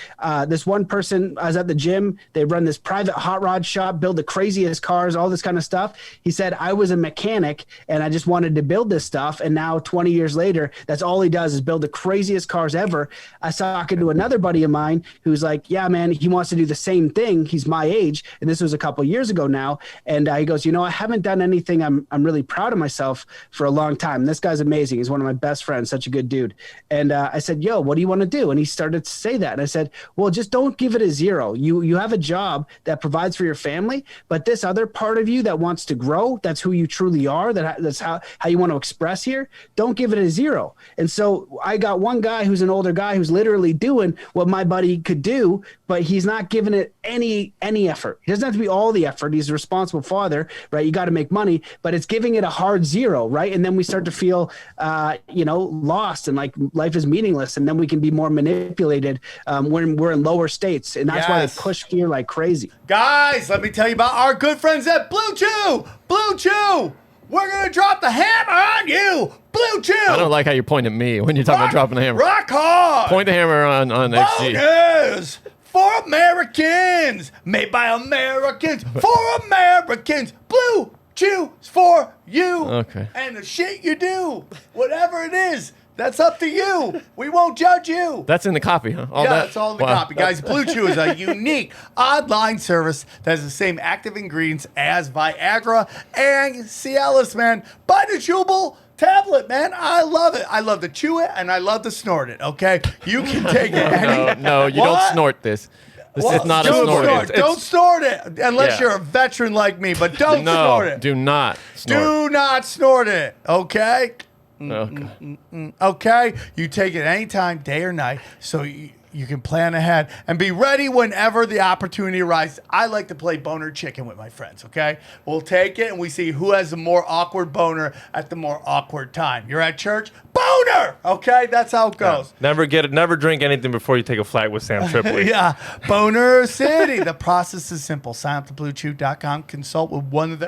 this one person, I was at the gym, they run this private hot rod shop, build the craziest cars, all this kind of stuff. He said, I was a mechanic and I just wanted to build this stuff. And now 20 years later, that's That's all he does is build the craziest cars ever. I was talking to another buddy of mine who's like, yeah, man, he wants to do the same thing. He's my age. And this was a couple years ago now. And he goes, I haven't done anything. I'm really proud of myself for a long time. This guy's amazing. He's one of my best friends, such a good dude. And I said, yo, what do you want to do? And he started to say that. And I said, well, just don't give it a 0. You have a job that provides for your family, but this other part of you that wants to grow, that's who you truly are, that's how you want to express here, don't give it a 0. And so I got one guy who's an older guy who's literally doing what my buddy could do, but he's not giving it any effort. He doesn't have to be all the effort. He's a responsible father, right? You got to make money, but it's giving it a hard 0, right? And then we start to feel, lost and like life is meaningless. And then we can be more manipulated when we're in lower states. And that's why they push fear like crazy. Guys, let me tell you about our good friends at Blue Chew. Blue Chew. We're going to drop the hammer on you. Blue Chew. I don't like how you point at me when you're talking about dropping the hammer. Rock hard. Point the hammer on XG. Bonus for Americans. Made by Americans. For Americans. Blue Chew is for you. Okay. And the shit you do. Whatever it is. That's up to you. We won't judge you. That's in the copy, huh? That's all in the copy. Guys, Blue Chew is a unique online service that has the same active ingredients as Viagra and Cialis, man. Buy the chewable tablet, man. I love it. I love to chew it, and I love to snort it, okay? You can take it. No, you don't snort this. This is not a snort. Don't snort it unless you're a veteran like me, but don't snort it. Do not snort. Do not snort it, okay? Okay. Okay, you take it anytime, day or night, so you can plan ahead and be ready whenever the opportunity arises. I like to play boner chicken with my friends, okay? We'll take it and we see who has the more awkward boner at the more awkward time. You're at church, boner! Okay, that's how it goes. Yeah. Never drink anything before you take a flight with Sam Tripoli. Yeah, Boner City. The process is simple. Sign up to BlueChew.com, consult with one of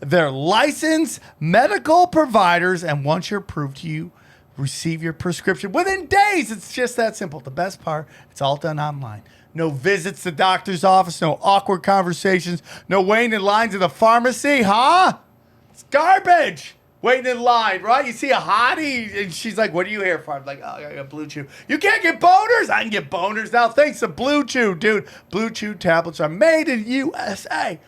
their licensed medical providers, and once you're approved, you receive your prescription within days. It's just that simple. The best part, it's all done online. No visits to the doctor's office, no awkward conversations, no waiting in lines at the pharmacy, huh? It's garbage. Waiting in line, right? You see a hottie, and she's like, what are you here for? I'm like, oh, I got Blue Chew. You can't get boners? I can get boners now thanks to Blue Chew, dude. Blue Chew tablets are made in USA,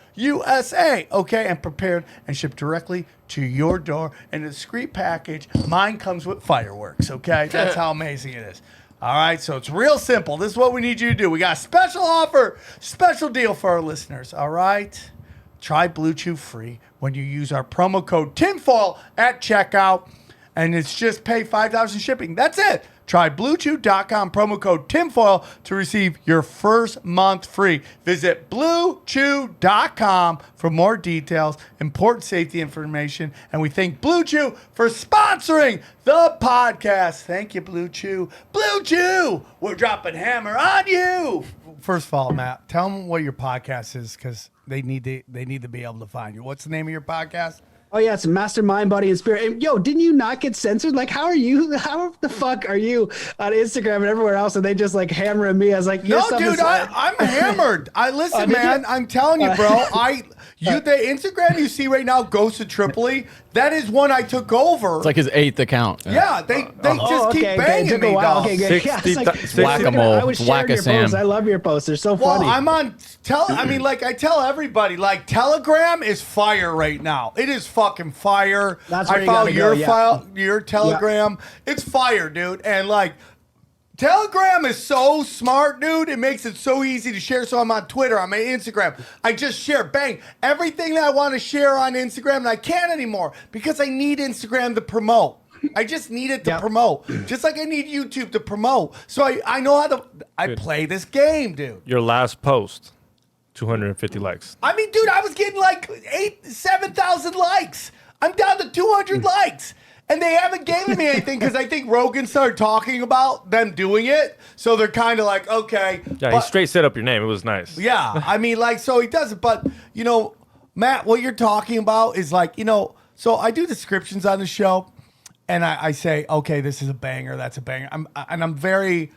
okay, and prepared and shipped directly to your door in a discreet package. Mine comes with fireworks, okay? That's how amazing it is. All right, so it's real simple. This is what we need you to do. We got a special offer, special deal for our listeners, all right? Try Blue Chew free when you use our promo code TINFOIL at checkout, and it's just pay $5 in shipping. That's it. Try BlueChew.com, promo code TINFOIL to receive your first month free. Visit BlueChew.com for more details, important safety information, and we thank Blue Chew for sponsoring the podcast. Thank you, Blue Chew. Blue Chew, we're dropping hammer on you. First of all, Matt, tell them what your podcast is, because they need to be able to find you. What's the name of your podcast? Oh yeah, it's Mastermind, Body, and Spirit. And, yo, didn't you not get censored? Like, how the fuck are you on Instagram and everywhere else? And they just like hammering me. I was like, no, dude, I'm hammered. Listen, man, I'm telling you, bro. The Instagram you see right now, Ghost of Tripoli, that is one I took over. It's like his 8th account. Yeah, they just keep banging me, dog. Okay, good. Yeah, Whack-a-mole. I was sharing your posts. I love your posts. They're so funny. Well, I'm on. I tell everybody, like, Telegram is fire right now. It is fucking fire. That's where I you follow gotta go, your Telegram. Yeah. It's fire, dude. And like, Telegram is so smart, dude. It makes it so easy to share. So I'm on Twitter, I'm on Instagram. I just share, bang, everything that I want to share on Instagram, and I can't anymore because I need Instagram to promote. I just need it to promote. Just like I need YouTube to promote. So I know how to play this game, dude. Your last post, 250 likes. I mean, dude, I was getting like 7,000 likes. I'm down to 200 likes. And they haven't given me anything because I think Rogan started talking about them doing it. So they're kind of like, okay. Yeah, he straight set up your name. It was nice. Yeah. I mean, like, so he does it. But, Matt, what you're talking about is like, so I do descriptions on the show. And I say, okay, this is a banger. That's a banger. I'm very,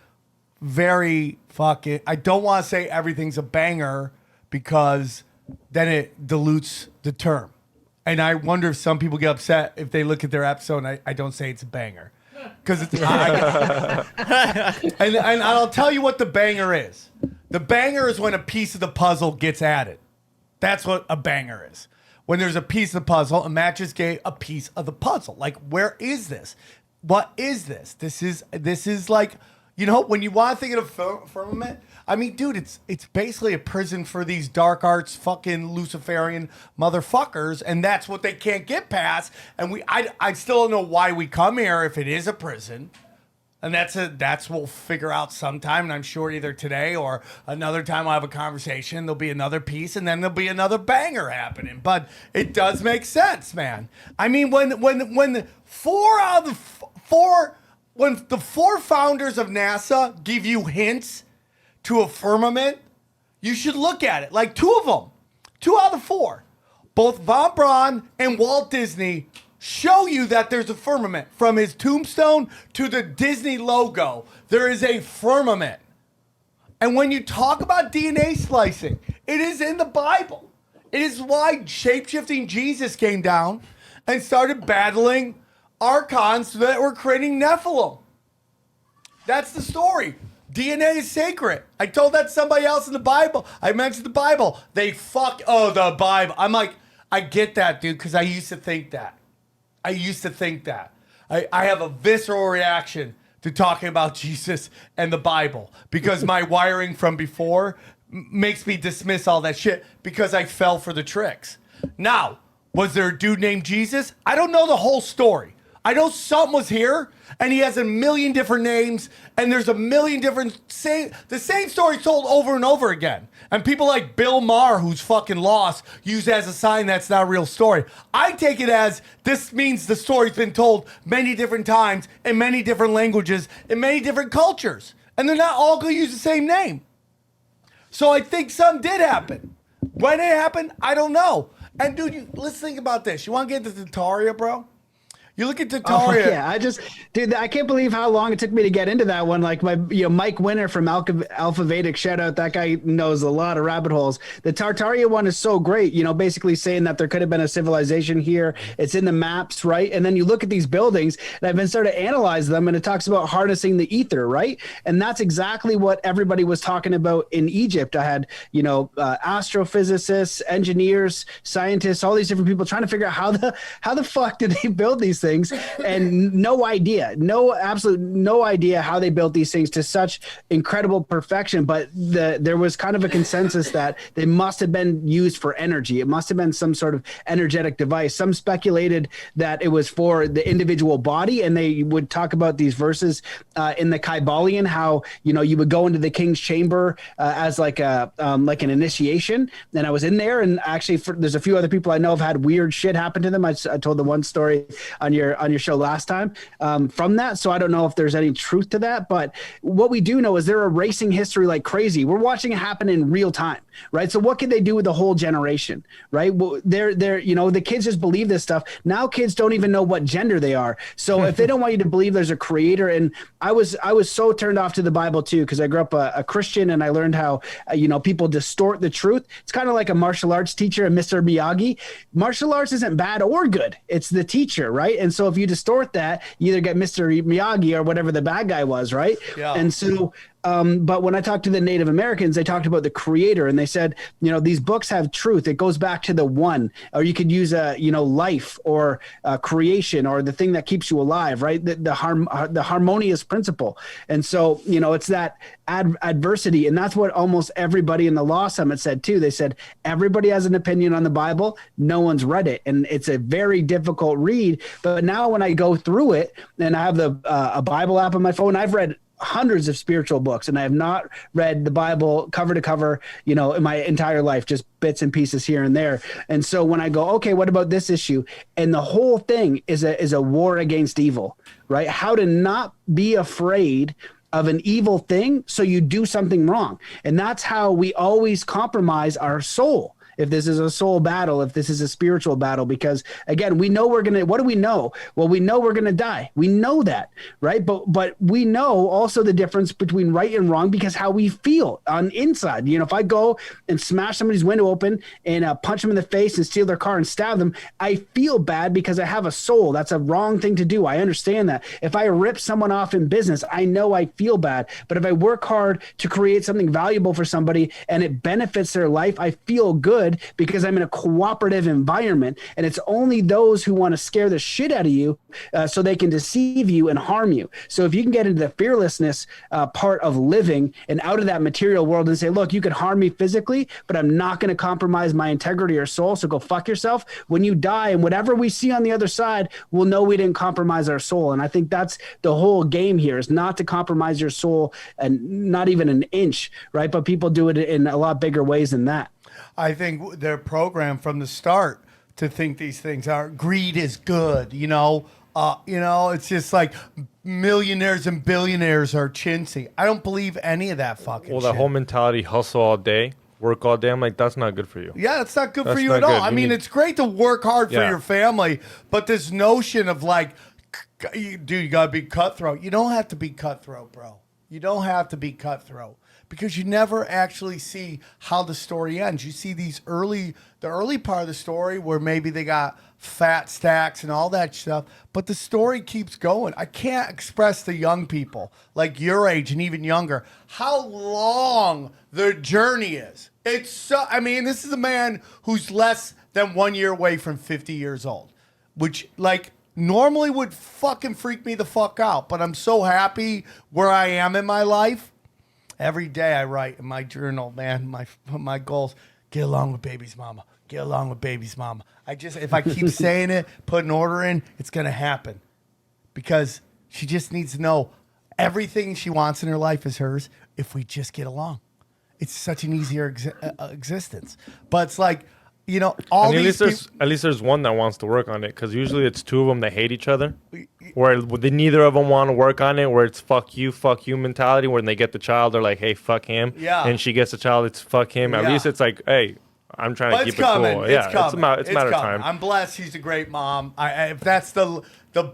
very fucking, I don't want to say everything's a banger because then it dilutes the term. And I wonder if some people get upset if they look at their episode and I don't say it's a banger. because it's and I'll tell you what the banger is. The banger is when a piece of the puzzle gets added. That's what a banger is. When there's a piece of the puzzle, and Matt just gave a piece of the puzzle. Like, where is this? What is this? This is like, you know, when you want to think of a firmament, I mean, dude, it's basically a prison for these dark arts fucking Luciferian motherfuckers, and that's what they can't get past. And I still don't know why we come here if it is a prison. And that's we'll figure out sometime, and I'm sure either today or another time I'll have a conversation. There'll be another piece, and then there'll be another banger happening. But it does make sense, man. I mean, when the four founders of NASA give you hints to a firmament, you should look at it. Like two out of the four, both Von Braun and Walt Disney show you that there's a firmament. From his tombstone to the Disney logo, there is a firmament. And when you talk about DNA splicing, it is in the Bible. It is why shape-shifting Jesus came down and started battling archons that were creating Nephilim. That's the story. DNA is sacred. I told that to somebody else in the Bible. I mentioned the Bible. The Bible. I'm like, I get that, dude, because I used to think that. I have a visceral reaction to talking about Jesus and the Bible because my wiring from before makes me dismiss all that shit because I fell for the tricks. Now, was there a dude named Jesus? I don't know the whole story. I know something was here, and he has a million different names, and there's a million different the same story told over and over again. And people like Bill Maher, who's fucking lost, use it as a sign that's not a real story. I take it as this means the story's been told many different times in many different languages in many different cultures, and they're not all going to use the same name. So I think something did happen. When it happened, I don't know. And dude, let's think about this. You want to get into Tartaria, bro? You look at Tartaria. Oh, yeah, I can't believe how long it took me to get into that one. Like Mike Winner from Alpha Vedic, shout out. That guy knows a lot of rabbit holes. The Tartaria one is so great, basically saying that there could have been a civilization here. It's in the maps, right? And then you look at these buildings, and I've been starting to analyze them, and it talks about harnessing the ether, right? And that's exactly what everybody was talking about in Egypt. I had, astrophysicists, engineers, scientists, all these different people trying to figure out how the fuck did they build these things, and no idea how they built these things to such incredible perfection. But there was kind of a consensus that they must have been used for energy. It must have been some sort of energetic device. Some speculated that it was for the individual body, and they would talk about these verses in the Kybalion, how you would go into the king's chamber as like an initiation. And I was in there, and actually there's a few other people I know have had weird shit happen to them. I told the one story on your show last time from that. So I don't know if there's any truth to that, but what we do know is they're erasing history like crazy. We're watching it happen in real time, right? So what can they do with the whole generation, right? Well, they're the kids just believe this stuff. Now kids don't even know what gender they are. So if they don't want you to believe there's a creator, and I was so turned off to the Bible too, because I grew up a Christian, and I learned how people distort the truth. It's kind of like a martial arts teacher and Mr. Miyagi. Martial arts isn't bad or good. It's the teacher, right? And so if you distort that, you either get Mr. Miyagi or whatever the bad guy was, right? Yeah. And so but when I talked to the Native Americans, they talked about the creator, and they said, these books have truth. It goes back to the one, or you could use life or creation, or the thing that keeps you alive, right? The harmonious principle. And so, it's that adversity. And that's what almost everybody in the Law Summit said too. They said, everybody has an opinion on the Bible. No one's read it. And it's a very difficult read. But now when I go through it, and I have a Bible app on my phone, I've read hundreds of spiritual books, and I have not read the Bible cover to cover, in my entire life, just bits and pieces here and there. And so when I go, okay, what about this issue? And the whole thing is a war against evil, right? How to not be afraid of an evil thing so you do something wrong. And that's how we always compromise our soul. if this is a soul battle, if this is a spiritual battle, because again, we know what do we know? Well, we know we're going to die. We know that, right? But we know also the difference between right and wrong because how we feel on inside. If I go and smash somebody's window open and punch them in the face and steal their car and stab them, I feel bad because I have a soul. That's a wrong thing to do. I understand that. If I rip someone off in business, I know I feel bad. But if I work hard to create something valuable for somebody and it benefits their life, I feel good because I'm in a cooperative environment. And it's only those who want to scare the shit out of you so they can deceive you and harm you. So if you can get into the fearlessness part of living and out of that material world and say, look, you could harm me physically, but I'm not going to compromise my integrity or soul. So go fuck yourself. When you die and whatever we see on the other side, we'll know we didn't compromise our soul. And I think that's the whole game here, is not to compromise your soul and not even an inch, right? But people do it in a lot bigger ways than that. I think they're programmed from the start to think these things are greed is good. It's just like millionaires and billionaires are chintzy. I don't believe any of that fucking Well, shit. that whole mentality, hustle all day, work all day. I'm like, that's not good for you. Yeah, it's not good That's for you not at all. good. I You mean, need- it's great to work hard for Yeah. your family, but this notion of like, dude, you gotta be cutthroat. You don't have to be cutthroat, bro. You don't have to be cutthroat because you never actually see how the story ends. You see the early part of the story where maybe they got fat stacks and all that stuff, but the story keeps going. I can't express to young people like your age and even younger how long the journey is. It's so, I mean, this is a man who's less than 1 year away from 50 years old, which like normally would fucking freak me the fuck out, but I'm so happy where I am in my life. Every day I write in my journal, man, my goals, get along with baby's mama. Get along with baby's mama. If I keep saying it, put an order in, it's going to happen. Because she just needs to know everything she wants in her life is hers if we just get along. It's such an easier existence. But it's like, all And these at least there's one that wants to work on it, because usually it's two of them that hate each other, where neither of them want to work on it, where it's fuck you mentality. When they get the child, they're like, hey, fuck him. Yeah. And she gets the child, it's fuck him. At Yeah. least it's like, hey, I'm trying to But keep it's coming. it cool. It's Yeah, coming. it's a matter of coming. time. I'm blessed. She's a great mom. If that's the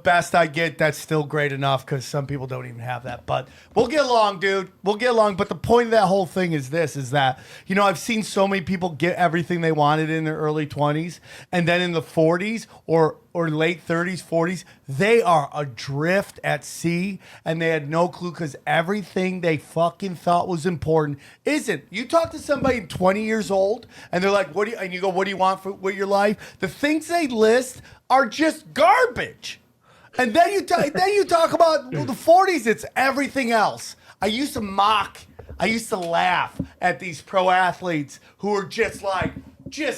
best I get, that's still great enough because some people don't even have that. But we'll get along, dude. We'll get along. But the point of that whole thing is that, I've seen so many people get everything they wanted in their early 20s. And then in the 40s or late 30s, 40s, they are adrift at sea. And they had no clue because everything they fucking thought was important isn't. You talk to somebody 20 years old and they're like, what do you want with your life? The things they list are just garbage. And then you talk about the 40s, it's everything else. I used to laugh at these pro athletes who were just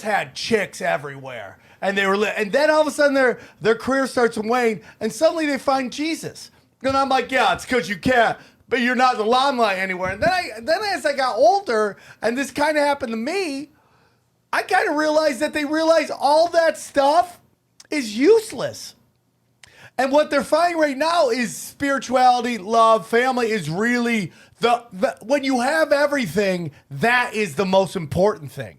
had chicks everywhere. And and then all of a sudden their career starts to wane and suddenly they find Jesus. And I'm like, yeah, it's because you can't, but you're not in the limelight anywhere. And then as I got older, and this kind of happened to me, I kind of realized that they realize all that stuff is useless. And what they're finding right now is spirituality, love, family is really when you have everything, that is the most important thing.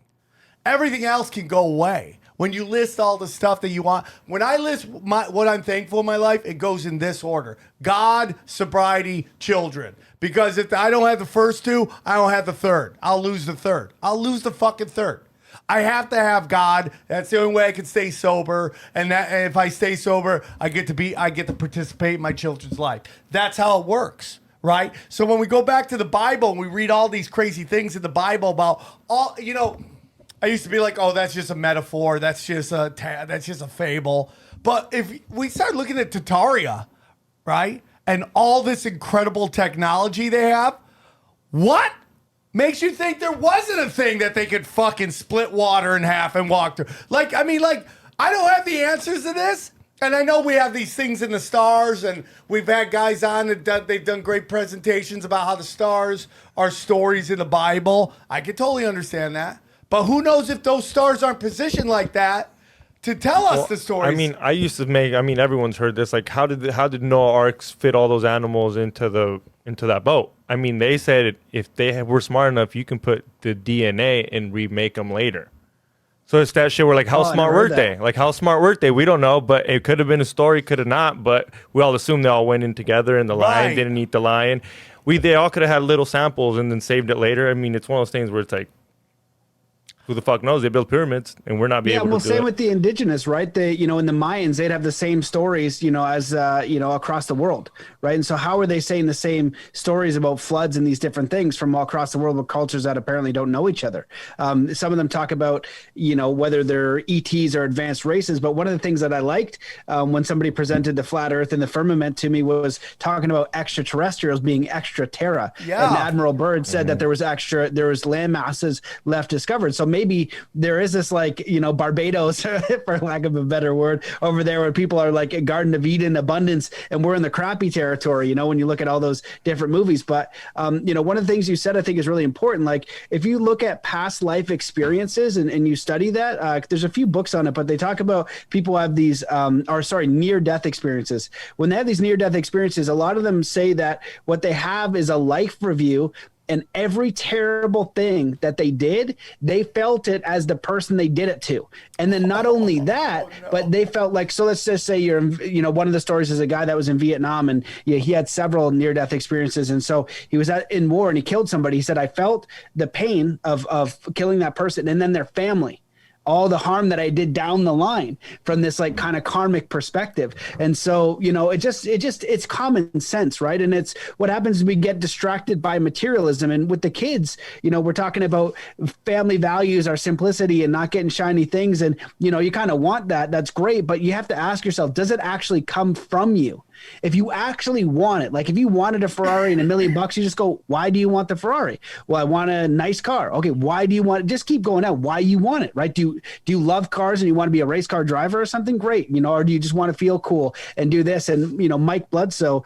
Everything else can go away. When you list all the stuff that you want, when I list what I'm thankful in my life, it goes in this order: God, sobriety, children. Because if I don't have the first two, I don't have the third. I'll lose the third. I'll lose the fucking third. I have to have God. That's the only way I can stay sober. And if I stay sober, I get to participate in my children's life. That's how it works, right? So when we go back to the Bible and we read all these crazy things in the Bible about I used to be like, oh, that's just a metaphor. That's just a fable. But if we start looking at Tartaria, right, and all this incredible technology they have, what makes you think there wasn't a thing that they could fucking split water in half and walk through? I don't have the answers to this. And I know we have these things in the stars, and we've had guys on that they've done great presentations about how the stars are stories in the Bible. I can totally understand that. But who knows if those stars aren't positioned like that to tell us the stories? I mean, everyone's heard this. Like, how did Noah Arks fit all those animals into that boat? I mean, they said if they were smart enough, you can put the DNA and remake them later. So it's that shit where like, how Oh, I smart never were heard they? that. Like, how smart were they? We don't know, but it could have been a story, could have not. But we all assume they all went in together, and the lion Right. didn't eat the lion. They all could have had little samples and then saved it later. I mean, it's one of those things where it's like, who the fuck knows? They built pyramids, and we're not being able well, to do same it. with the indigenous, right? They, in the Mayans, they'd have the same stories, as across the world, right? And so, how are they saying the same stories about floods and these different things from all across the world with cultures that apparently don't know each other? Some of them talk about, whether they're ETs or advanced races. But one of the things that I liked when somebody presented the flat Earth and the firmament to me was talking about extraterrestrials being extra terra. Yeah. And Admiral Byrd said that there was land masses left discovered. So maybe there is this Barbados, for lack of a better word, over there where people are like a Garden of Eden abundance, and we're in the crappy territory, when you look at all those different movies. But, one of the things you said, I think is really important. Like if you look at past life experiences and you study that, there's a few books on it, but they talk about people have these, near-death experiences. When they have these near-death experiences, a lot of them say that what they have is a life review, and every terrible thing that they did, they felt it as the person they did it to. And then not only that, but they felt like, so let's just say you're, one of the stories is a guy that was in Vietnam, and he had several near-death experiences. And so he was in war and he killed somebody. He said, I felt the pain of killing that person and then their family, all the harm that I did down the line from this like kind of karmic perspective. And so, it's common sense, right? And it's what happens is we get distracted by materialism. And with the kids, we're talking about family values, our simplicity, and not getting shiny things. And, you kind of want that. That's great. But you have to ask yourself, does it actually come from you? If you actually want it, like if you wanted a Ferrari and $1 million, you just go, why do you want the Ferrari? Well, I want a nice car. Okay. Why do you want it? Just keep going out. Why you want it, right? Do you love cars and you want to be a race car driver or something? Great. Or do you just want to feel cool and do this? And, Mike Bledsoe,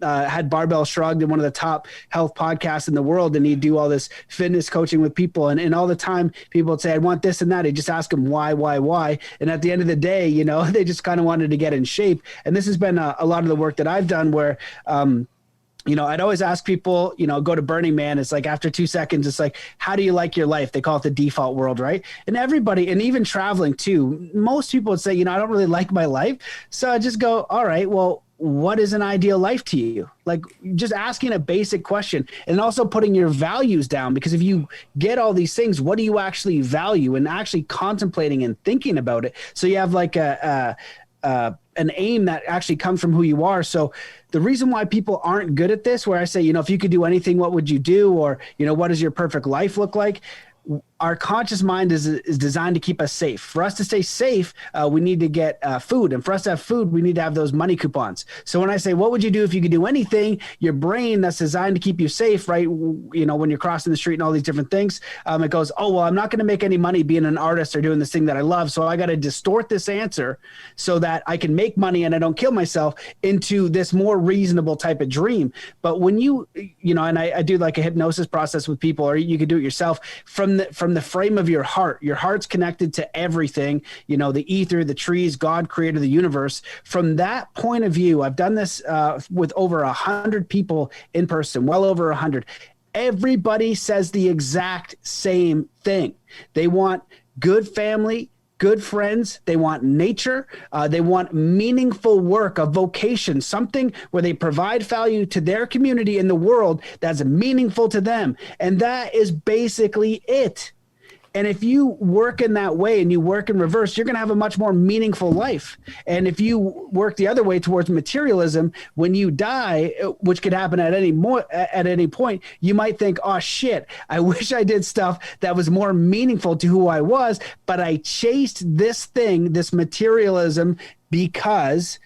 had Barbell Shrugged in one of the top health podcasts in the world. And he'd do all this fitness coaching with people. And all the time people would say, I want this and that. He'd just ask them why. And at the end of the day, they just kind of wanted to get in shape. And this has been a lot of the work that I've done where, I'd always ask people, go to Burning Man. It's like after 2 seconds, it's like, how do you like your life? They call it the default world, right? And everybody, and even traveling too, most people would say, I don't really like my life. So I just go, all right, well, what is an ideal life to you? Like just asking a basic question and also putting your values down, because if you get all these things, what do you actually value, and actually contemplating and thinking about it. So you have like an aim that actually comes from who you are. So the reason why people aren't good at this, where I say, if you could do anything, what would you do? Or, what does your perfect life look like? Our conscious mind is designed to keep us safe. For us to stay safe, we need to get food. And for us to have food, we need to have those money coupons. So when I say, what would you do if you could do anything? Your brain that's designed to keep you safe, right? When you're crossing the street and all these different things, it goes, oh, well, I'm not going to make any money being an artist or doing this thing that I love. So I got to distort this answer so that I can make money and I don't kill myself into this more reasonable type of dream. But when and I do like a hypnosis process with people, or you could do it yourself from the frame of your heart. Your heart's connected to everything, the ether, the trees, God created the universe. From that point of view, I've done this with over 100 people in person, well over 100. Everybody says the exact same thing. They want good family, good friends. They want nature. They want meaningful work, a vocation, something where they provide value to their community in the world that's meaningful to them. And that is basically it. And if you work in that way and you work in reverse, you're going to have a much more meaningful life. And if you work the other way towards materialism, when you die, which could happen at any point, you might think, oh shit, I wish I did stuff that was more meaningful to who I was, but I chased this thing, this materialism, because ...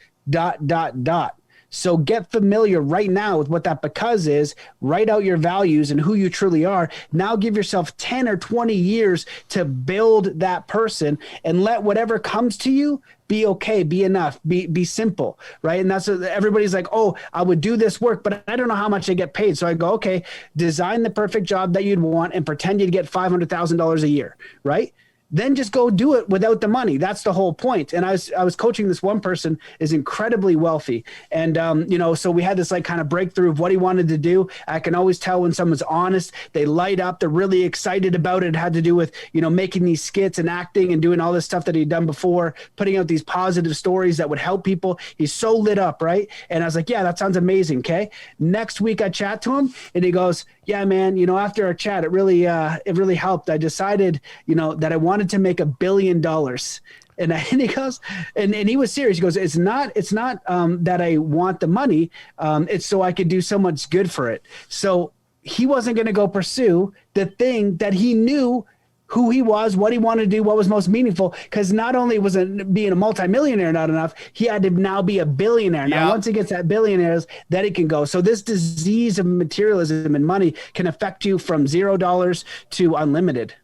So get familiar right now with what that because is, write out your values and who you truly are. Now give yourself 10 or 20 years to build that person, and let whatever comes to you be okay, be enough, be simple, right? And that's what everybody's like, oh, I would do this work, but I don't know how much I get paid. So I go, okay, design the perfect job that you'd want and pretend you'd get $500,000 a year, right? then just go do it without the money. That's the whole point. And I was coaching this one person is incredibly wealthy. And, so we had this like kind of breakthrough of what he wanted to do. I can always tell when someone's honest, they light up, they're really excited about it. It had to do with, making these skits and acting and doing all this stuff that he'd done before, putting out these positive stories that would help people. He's so lit up. Right. And I was like, yeah, that sounds amazing. Okay. Next week I chat to him and he goes, yeah, man, after our chat, it really helped. I decided, that I wanted to make $1 billion. And he goes, and he was serious. He goes, it's not that I want the money. It's so I could do so much good for it. So he wasn't going to go pursue the thing that he knew who he was, what he wanted to do, what was most meaningful. Because not only was it being a multimillionaire not enough, he had to now be a billionaire. Now, once he gets that billionaires, then he can go. So this disease of materialism and money can affect you from $0 to unlimited.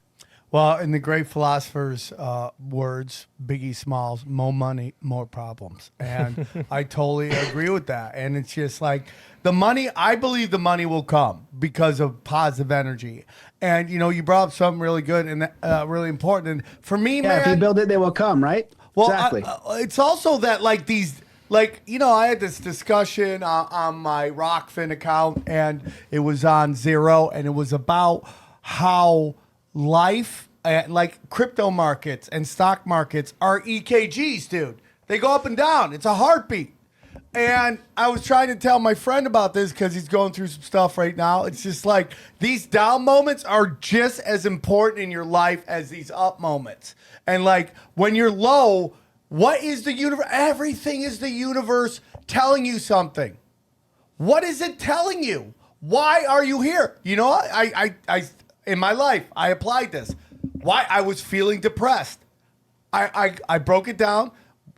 Well, in the great philosopher's words, Biggie Smalls, more money, more problems. And I totally agree with that. And it's just like the money, I believe the money will come because of positive energy. And, you brought up something really good and really important. And for me, man. If you build it, they will come, right? Well, exactly. It's also that like these, I had this discussion on my Rockfin account and it was on Zero and it was about how life, like crypto markets and stock markets are EKGs, dude. They go up and down. It's a heartbeat. And I was trying to tell my friend about this because he's going through some stuff right now. It's just like these down moments are just as important in your life as these up moments. And like when you're low, what is the universe? Everything is the universe telling you something. What is it telling you? Why are you here? I in my life, I applied this. Why I was feeling depressed. I broke it down.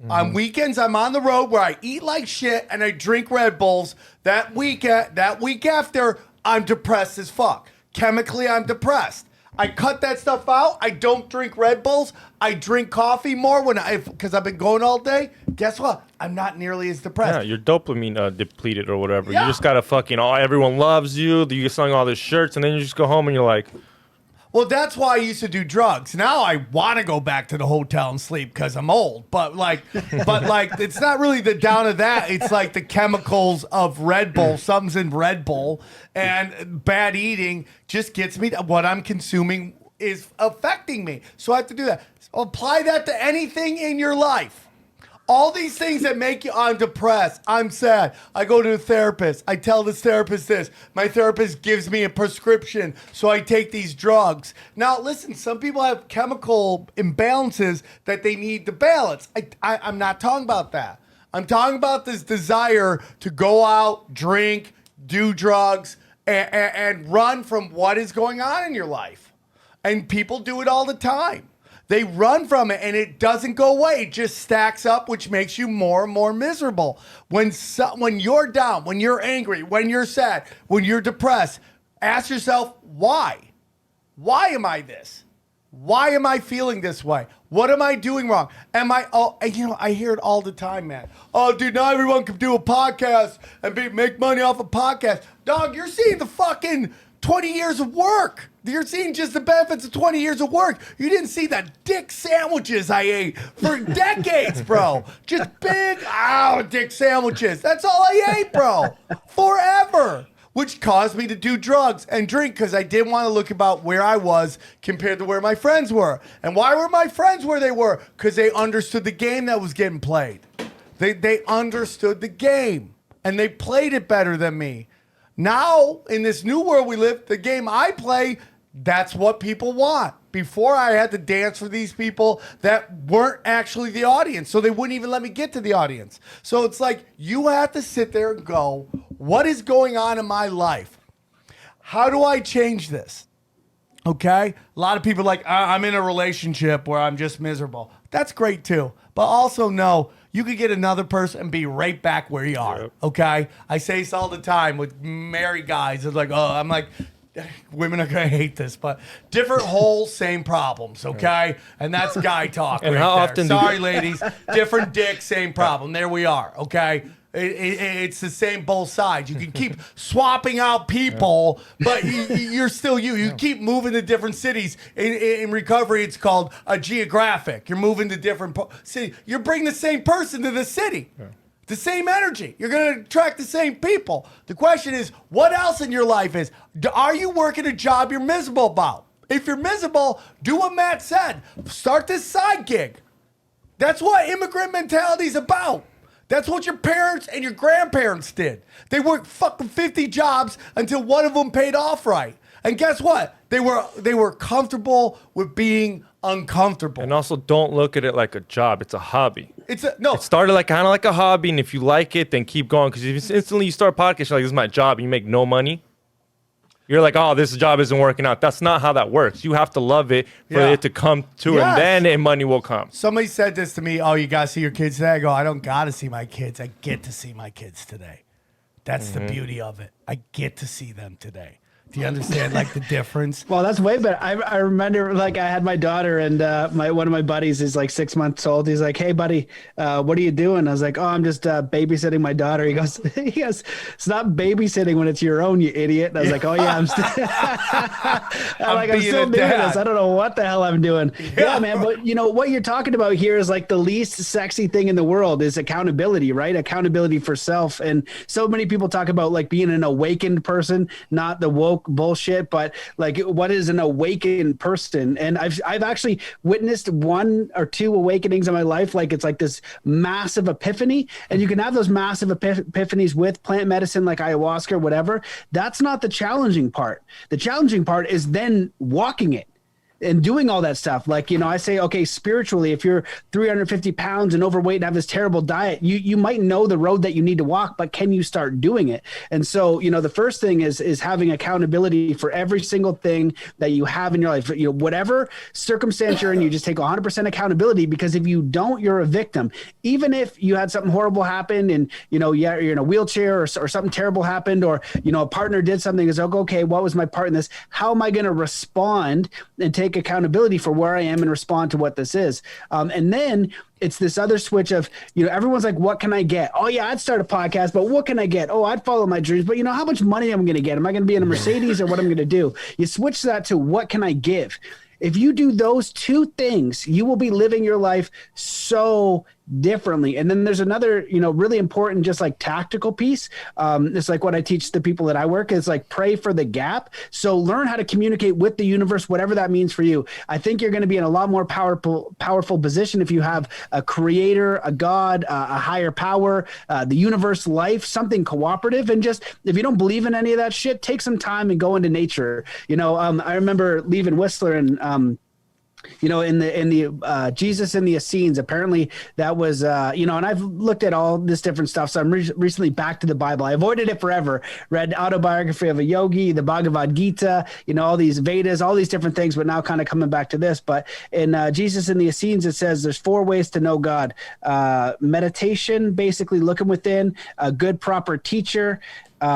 On weekends, I'm on the road where I eat like shit and I drink Red Bulls. That week after, I'm depressed as fuck. Chemically, I'm depressed. I cut that stuff out. I don't drink Red Bulls. I drink coffee more because I've been going all day. Guess what? I'm not nearly as depressed. Yeah, you're dopamine depleted or whatever. Yeah. You just gotta fucking everyone loves you. You're selling all these shirts, and then you just go home and you're like. Well, that's why I used to do drugs. Now I want to go back to the hotel and sleep because I'm old. But it's not really the down of that. It's like the chemicals of Red Bull. Something's in Red Bull, and bad eating just gets me. What I'm consuming is affecting me. So I have to do that. So apply that to anything in your life. All these things that make you, I'm depressed, I'm sad. I go to a therapist. I tell this therapist this. My therapist gives me a prescription, so I take these drugs. Now, listen, some people have chemical imbalances that they need to balance. I'm not talking about that. I'm talking about this desire to go out, drink, do drugs, and run from what is going on in your life. And people do it all the time. They run from it and it doesn't go away. It just stacks up, which makes you more and more miserable. When you're down, when you're angry, when you're sad, when you're depressed, ask yourself, why? Why am I this? Why am I feeling this way? What am I doing wrong? I hear it all the time, man. Oh, dude, not everyone can do a podcast and make money off a podcast. Dog, you're seeing the fucking 20 years of work. You're seeing just the benefits of 20 years of work. You didn't see the dick sandwiches I ate for decades, bro. Just big, dick sandwiches. That's all I ate, bro. Forever. Which caused me to do drugs and drink because I didn't want to look about where I was compared to where my friends were. And why were my friends where they were? Because they understood the game that was getting played. They understood the game. And they played it better than me. Now, in this new world we live, the game I play, that's what people want. Before, I had to dance for these people that weren't actually the audience, so they wouldn't even let me get to the audience. So it's like, you have to sit there and go, what is going on in my life? How do I change this? Okay? A lot of people are like, I'm in a relationship where I'm just miserable. That's great too. But also know, you could get another person and be right back where you are. Yep. Okay? I say this all the time with married guys. It's like, I'm like, women are going to hate this, but different holes, same problems, okay? And that's guy talk. And right how there. often Sorry, ladies. Different dick, same problem. There we are, okay? It's the same both sides. You can keep swapping out people, but you're still you. You keep moving to different cities. In recovery, it's called a geographic. You're moving to different cities. You're bringing the same person to the city. Yeah. The same energy. You're going to attract the same people. The question is, what else in your life is? Are you working a job you're miserable about? If you're miserable, do what Matt said. Start this side gig. That's what immigrant mentality is about. That's what your parents and your grandparents did. They worked fucking 50 jobs until one of them paid off right. And guess what? They were comfortable with being uncomfortable. And also, don't look at it like a job. It's a hobby. It started like kind of like a hobby, and if you like it, then keep going. Because if instantly you start a podcast, you're like, this is my job, and you make no money, you're like, oh, this job isn't working out. That's not how that works. You have to love it for it to come to, and then money will come. Somebody said this to me, oh, you got to see your kids today? I go, I don't got to see my kids. I get to see my kids today. That's the beauty of it. I get to see them today. Do you understand, like, the difference? Well, that's way better. I remember, like, I had my daughter, and one of my buddies is, like, 6 months old. He's like, hey, buddy, what are you doing? I was like, oh, I'm just babysitting my daughter. He goes, it's not babysitting when it's your own, you idiot. And I was like, oh, yeah, I'm still doing this. I don't know what the hell I'm doing. Yeah, man, but, you know, what you're talking about here is, like, the least sexy thing in the world is accountability, right? Accountability for self. And so many people talk about, like, being an awakened person, not the woke bullshit, but like, what is an awakened person? And I've actually witnessed 1 or 2 awakenings in my life. Like, it's like this massive epiphany, and you can have those massive epiphanies with plant medicine, like ayahuasca or whatever. That's not the challenging part. The challenging part is then walking it and doing all that stuff. Like, you know, I say, okay, spiritually, if you're 350 pounds and overweight and have this terrible diet, you might know the road that you need to walk, but can you start doing it? And so, you know, the first thing is having accountability for every single thing that you have in your life. You know, whatever circumstance you're in, you just take 100% accountability, because if you don't, you're a victim. Even if you had something horrible happen and, you know, you're in a wheelchair or something terrible happened, or, you know, a partner did something, is like, okay, what was my part in this? How am I going to respond and take accountability for where I am and respond to what this is? And then it's this other switch of, you know, everyone's like, what can I get? Oh yeah, I'd start a podcast, but what can I get? Oh, I'd follow my dreams, but you know, how much money am I going to get? Am I going to be in a Mercedes, or what I'm going to do? You switch that to what can I give? If you do those 2 things, you will be living your life so differently. And then there's another, you know, really important, just like tactical piece. It's like what I teach the people that I work is like, pray for the gap. So learn how to communicate with the universe, whatever that means for you. I think you're going to be in a lot more powerful position if you have a creator, a God, a higher power, the universe, life, something cooperative. And just, if you don't believe in any of that shit, take some time and go into nature. You know, I remember leaving Whistler and, you know, in the Jesus in the Essenes, apparently that was, you know, and I've looked at all this different stuff. So I'm recently back to the Bible. I avoided it forever. Read Autobiography of a Yogi, the Bhagavad Gita, you know, all these Vedas, all these different things, but now kind of coming back to this. But in Jesus in the Essenes, it says there's 4 ways to know God. Meditation, basically looking within, a good proper teacher,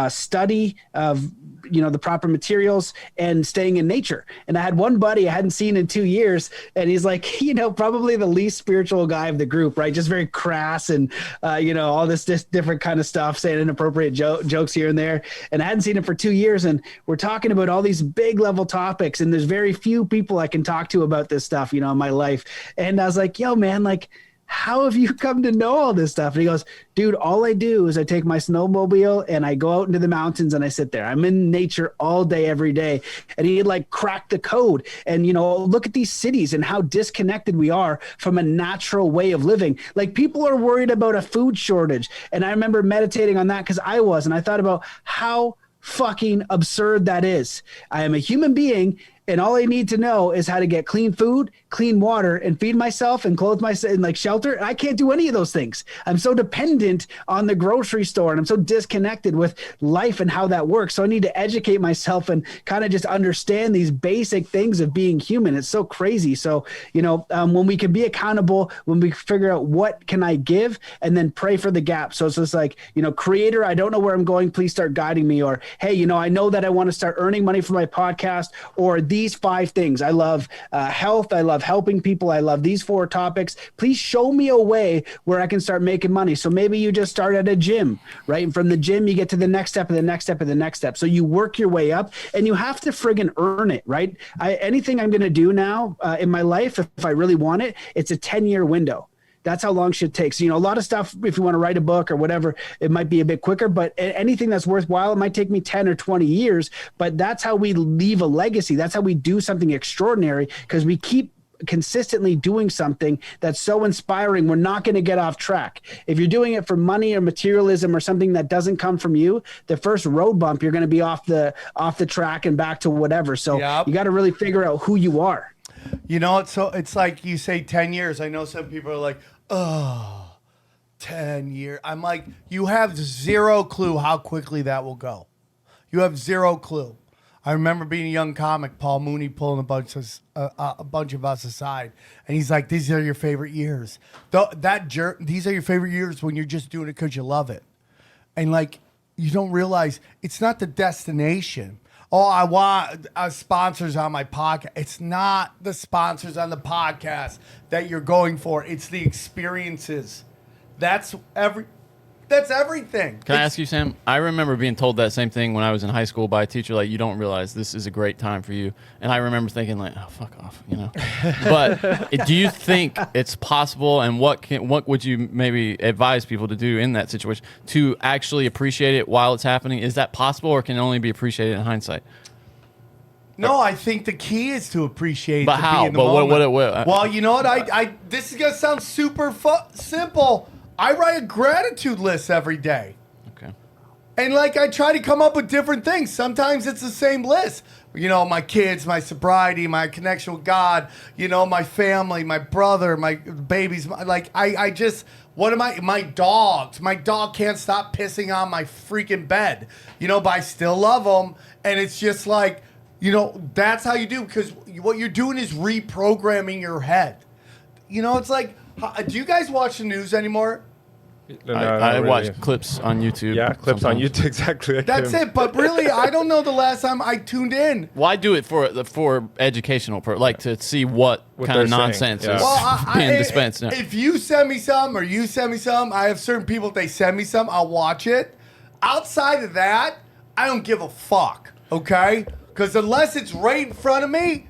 study of, you know, the proper materials, and staying in nature. And I had one buddy I hadn't seen in 2 years, and he's like, you know, probably the least spiritual guy of the group, right? Just very crass and, you know, all this different kind of stuff, saying inappropriate jokes here and there. And I hadn't seen him for 2 years, and we're talking about all these big level topics, and there's very few people I can talk to about this stuff, you know, in my life. And I was like, yo, man, like, how have you come to know all this stuff? And he goes, dude, all I do is I take my snowmobile and I go out into the mountains and I sit there. I'm in nature all day, every day. And he like cracked the code. And, you know, look at these cities and how disconnected we are from a natural way of living. Like, people are worried about a food shortage. And I remember meditating on that, because I was, and I thought about how fucking absurd that is. I am a human being, and all I need to know is how to get clean food, clean water, and feed myself and clothe myself and like shelter. And I can't do any of those things. I'm so dependent on the grocery store, and I'm so disconnected with life and how that works. So I need to educate myself and kind of just understand these basic things of being human. It's so crazy. So, you know, when we can be accountable, when we figure out what can I give, and then pray for the gap. So it's just like, you know, Creator, I don't know where I'm going. Please start guiding me. Or, hey, you know, I know that I want to start earning money for my podcast, or these 5 things. I love health. I love helping people. I love these 4 topics. Please show me a way where I can start making money. So maybe you just start at a gym, right? And from the gym, you get to the next step and the next step and the next step. So you work your way up, and you have to friggin' earn it, right? Anything I'm going to do now in my life, if I really want it, it's a 10-year window. That's how long shit takes. You know, a lot of stuff, if you want to write a book or whatever, it might be a bit quicker, but anything that's worthwhile, it might take me 10 or 20 years, but that's how we leave a legacy. That's how we do something extraordinary, because we keep consistently doing something that's so inspiring. We're not going to get off track. If you're doing it for money or materialism or something that doesn't come from you, the first road bump, you're going to be off the track and back to whatever. So you got to really figure out who you are. You know, it's like you say 10 years. I know some people are like, oh, 10 years. I'm like, you have zero clue how quickly that will go. You have zero clue. I remember being a young comic, Paul Mooney pulling a bunch of us aside, and he's like, "These are your favorite years. These are your favorite years when you're just doing it because you love it." And like, you don't realize it's not the destination. Oh, I want sponsors on my podcast. It's not the sponsors on the podcast that you're going for. It's the experiences. That's everything. Can I ask you, Sam? I remember being told that same thing when I was in high school by a teacher, like, you don't realize this is a great time for you. And I remember thinking, like, oh, fuck off, you know. But do you think it's possible, and what would you maybe advise people to do in that situation to actually appreciate it while it's happening? Is that possible, or can it only be appreciated in hindsight? No, I think the key is to appreciate. But how? But what? Well, you know what? This is gonna sound super simple. I write a gratitude list every day. Okay. And like, I try to come up with different things. Sometimes it's the same list. You know, my kids, my sobriety, my connection with God, you know, my family, my brother, my babies. My dogs. My dog can't stop pissing on my freaking bed, you know, but I still love them. And it's just like, you know, that's how you do, because what you're doing is reprogramming your head. You know, it's like, do you guys watch the news anymore? No, I watch clips on YouTube. Yeah, clips sometimes. on YouTube, exactly. That's it. But really, I don't know the last time I tuned in. Well, I do it for educational, like to see what kind of nonsense saying. is being dispensed. If you send me some, or you send me some, I have certain people, if they send me some, I'll watch it. Outside of that, I don't give a fuck, okay? Because unless it's right in front of me,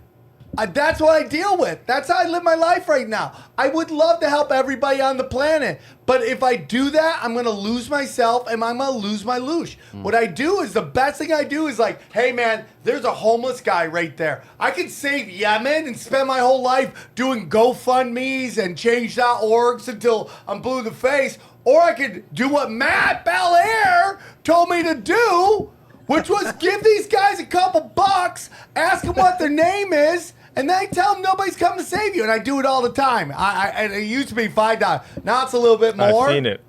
that's what I deal with. That's how I live my life right now. I would love to help everybody on the planet, but if I do that, I'm going to lose myself, and I'm going to lose my loosh. What I do is, the best thing I do is like, hey man, there's a homeless guy right there. I could save Yemen and spend my whole life doing GoFundMes and change.orgs until I'm blue in the face, or I could do what Matt Belair told me to do, which was give these guys a couple bucks, ask them what their name is, and then I tell them nobody's coming to save you. And I do it all the time. And it used to be $5. Now it's a little bit more. I've seen it.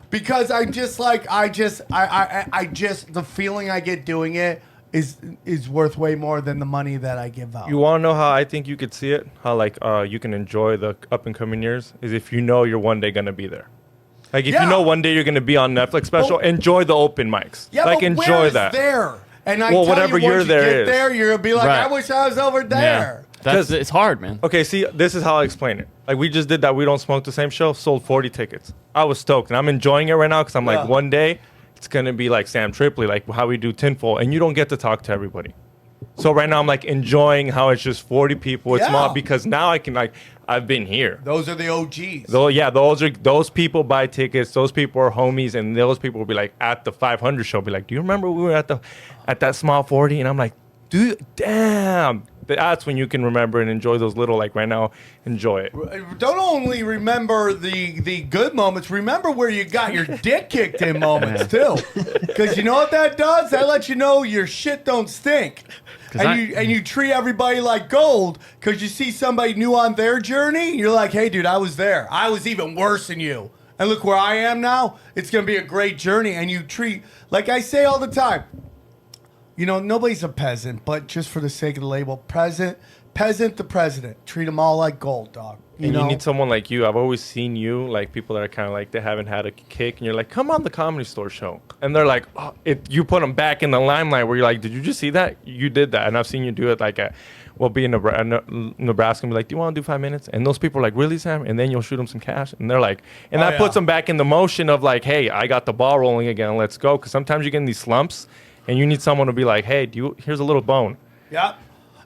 Because I'm just like, the feeling I get doing it is worth way more than the money that I give out. You want to know how I think you could see it? How like you can enjoy the up and coming years? Is if you know you're one day going to be there. Like, if you know one day you're going to be on Netflix special, enjoy the open mics. Yeah, like, but enjoy where is that. There? And I well, tell whatever you, once you're you there get is. there, you're going to be like, Right. I wish I was over there. It's hard, man. Okay, see, this is how I explain it. Like, we just did that We Don't Smoke the Same show, sold 40 tickets. I was stoked, and I'm enjoying it right now because I'm like, one day, it's going to be like Sam Tripoli, like how we do Tinfoil, and you don't get to talk to everybody. So right now, I'm like enjoying how it's just 40 people. It's small because now I can, like, I've been here. Those are the OGs. Those people buy tickets. Those people are homies, and those people will be like at the 500 show. Be like, do you remember we were at that small 40? And I'm like, dude, damn. That's when you can remember and enjoy those little, like right now, enjoy it. Don't only remember the good moments, remember where you got your dick kicked in moments too. Because you know what that does? That lets you know your shit don't stink. And you treat everybody like gold because you see somebody new on their journey. You're like, hey, dude, I was there. I was even worse than you. And look where I am now. It's going to be a great journey. And you treat, like I say all the time, You know, nobody's a peasant, but just for the sake of the label, peasant the president. Treat them all like gold, dog. You And know? you need someone like you. I've always seen you, like people that are kind of like they haven't had a kick, and you're like, come on the Comedy Store show, and they're like, oh, you put them back in the limelight where you're like, did you just see that? You did that, and I've seen you do it like we'll be in Nebraska and be like, do you want to do 5 minutes? And those people are like, really, Sam? And then you'll shoot them some cash, and they're like, and that puts them back in the motion of like, hey, I got the ball rolling again, let's go. Because sometimes you get in these slumps, and you need someone to be like, hey, here's a little bone. Yep.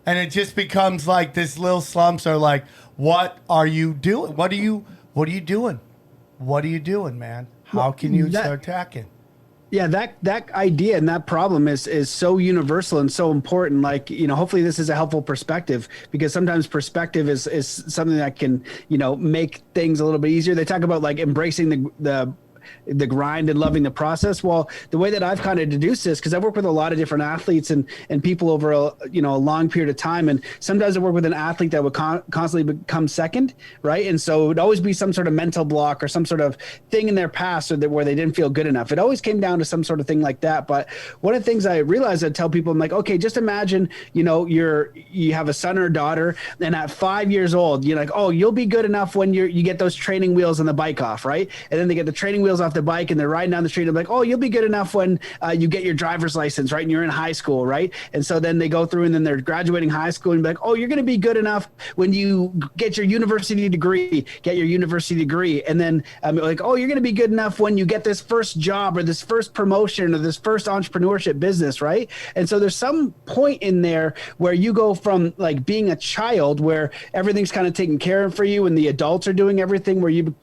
And it just becomes like this little slumps are like, what are you doing? What are you doing? What are you doing, man? How can you start attacking? Yeah, that idea and that problem is so universal and so important. Like, you know, hopefully this is a helpful perspective, because sometimes perspective is something that can, you know, make things a little bit easier. They talk about like embracing the grind and loving the process. Well, the way that I've kind of deduced this, because I work with a lot of different athletes and people over a long period of time, and sometimes I work with an athlete that would constantly become second, right? And so it would always be some sort of mental block or some sort of thing in their past where they didn't feel good enough. It always came down to some sort of thing like that. But one of the things I realized, I tell people, I'm like, okay, just imagine, you know, you have a son or a daughter, and at 5 years old, you're like, oh, you'll be good enough when you get those training wheels on the bike off, right? And then they get the training wheels off the bike and they're riding down the street. I'm like, oh, you'll be good enough when you get your driver's license, right? And you're in high school, right? And so then they go through and then they're graduating high school and be like, oh, you're going to be good enough when you get your university degree, And then like, oh, you're going to be good enough when you get this first job or this first promotion or this first entrepreneurship business, right? And so there's some point in there where you go from like being a child where everything's kind of taken care of for you and the adults are doing everything, where you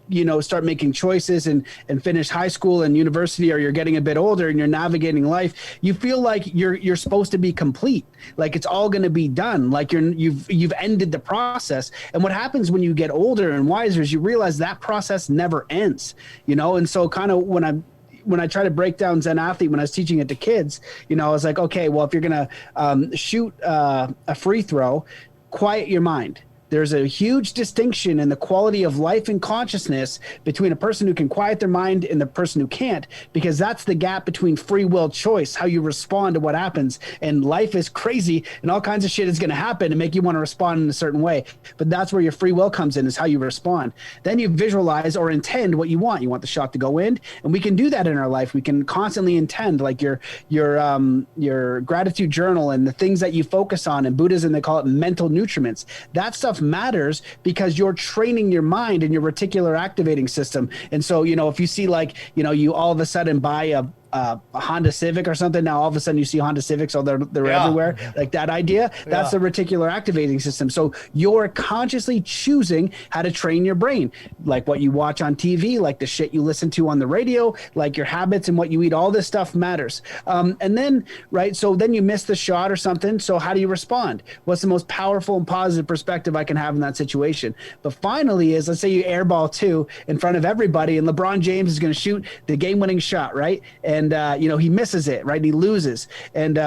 start making choices and finish high school and university, or you're getting a bit older and you're navigating life. You feel like you're supposed to be complete, like it's all going to be done, like you've ended the process. And what happens when you get older and wiser is you realize that process never ends, you know? And so kind of when I try to break down Zen Athlete, when I was teaching it to kids, you know, I was like, okay, well, if you're going to shoot a free throw, quiet your mind. There's a huge distinction in the quality of life and consciousness between a person who can quiet their mind and the person who can't, because that's the gap between free will choice, how you respond to what happens. And life is crazy and all kinds of shit is going to happen and make you want to respond in a certain way. But that's where your free will comes in, is how you respond. Then you visualize or intend what you want. You want the shot to go in, and we can do that in our life. We can constantly intend, like your gratitude journal and the things that you focus on. In Buddhism, they call it mental nutriments. That stuff matters because you're training your mind and your reticular activating system. And so, you know, if you see like, you know, you all of a sudden buy a Honda Civic or something, now all of a sudden you see Honda Civics, so they're everywhere, like that idea, that's the reticular activating system. So you're consciously choosing how to train your brain, like what you watch on TV, like the shit you listen to on the radio, like your habits and what you eat. All this stuff matters. And then, right, so then you miss the shot or something, so how do you respond? What's the most powerful and positive perspective I can have in that situation? But finally is, let's say you airball 2 in front of everybody, and LeBron James is going to shoot the game-winning shot, right? And you know, he misses it, right? And he loses, and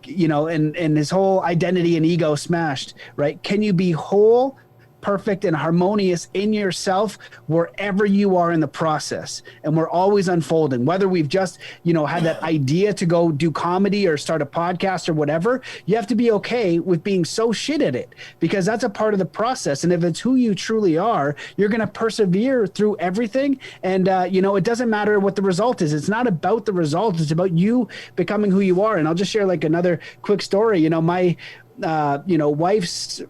you know, and his whole identity and ego smashed, right? Can you be whole, perfect, and harmonious in yourself wherever you are in the process? And we're always unfolding, whether we've just, you know, had that idea to go do comedy or start a podcast or whatever. You have to be okay with being so shit at it, because that's a part of the process. And if it's who you truly are, you're going to persevere through everything. And you know, it doesn't matter what the result is. It's not about the result. It's about you becoming who you are. And I'll just share like another quick story. You know, my you know, wife's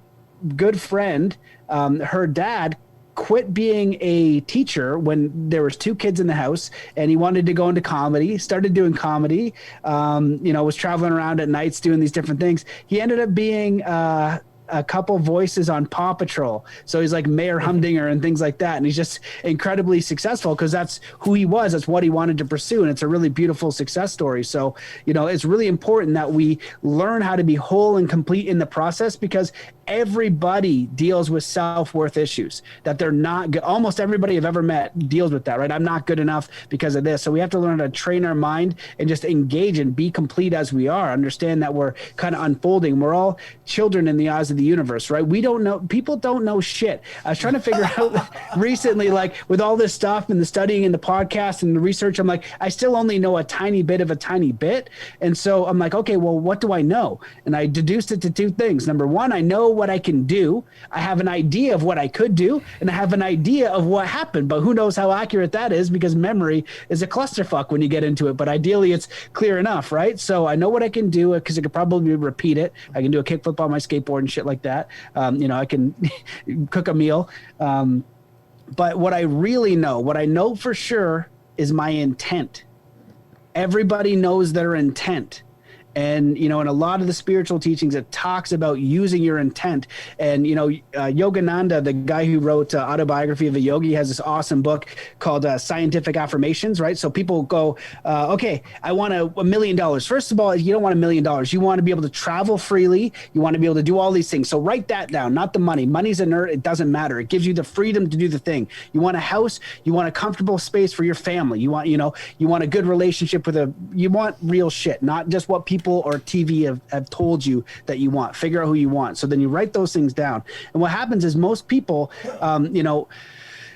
good friend, her dad quit being a teacher when there was 2 kids in the house, and he wanted to go into comedy, started doing comedy, you know, was traveling around at nights doing these different things. He ended up being a couple voices on Paw Patrol. So he's like Mayor Humdinger and things like that. And he's just incredibly successful because that's who he was. That's what he wanted to pursue. And it's a really beautiful success story. So, you know, it's really important that we learn how to be whole and complete in the process, because everybody deals with self-worth issues that they're not good. Almost everybody I've ever met deals with that, right? I'm not good enough because of this. So we have to learn how to train our mind and just engage and be complete as we are. Understand that we're kind of unfolding. We're all children in the eyes of the universe, right? We don't know. People don't know shit. I was trying to figure out recently, like with all this stuff and the studying and the podcast and the research, I'm like, I still only know a tiny bit of a tiny bit. And so I'm like, okay, well, what do I know? And I deduced it to two things. Number one, I know what I can do. I have an idea of what I could do, and I have an idea of what happened, but who knows how accurate that is, because memory is a clusterfuck when you get into it. But ideally it's clear enough, right? So I know what I can do because I could probably repeat it. I can do a kickflip on my skateboard and shit like that. I can cook a meal. But what I really know, what I know for sure is my intent. Everybody knows their intent. And, in a lot of the spiritual teachings, it talks about using your intent. And, Yogananda, the guy who wrote Autobiography of a Yogi, has this awesome book called Scientific Affirmations, right? So people go, okay, I want $1 million. First of all, you don't want $1 million. You want to be able to travel freely. You want to be able to do all these things. So write that down, not the money. Money's inert. It doesn't matter. It gives you the freedom to do the thing. You want a house. You want a comfortable space for your family. You want, you want a good relationship you want real shit, not just what people or TV have told you that you want. Figure out who you want. So then you write those things down. And what happens is most people,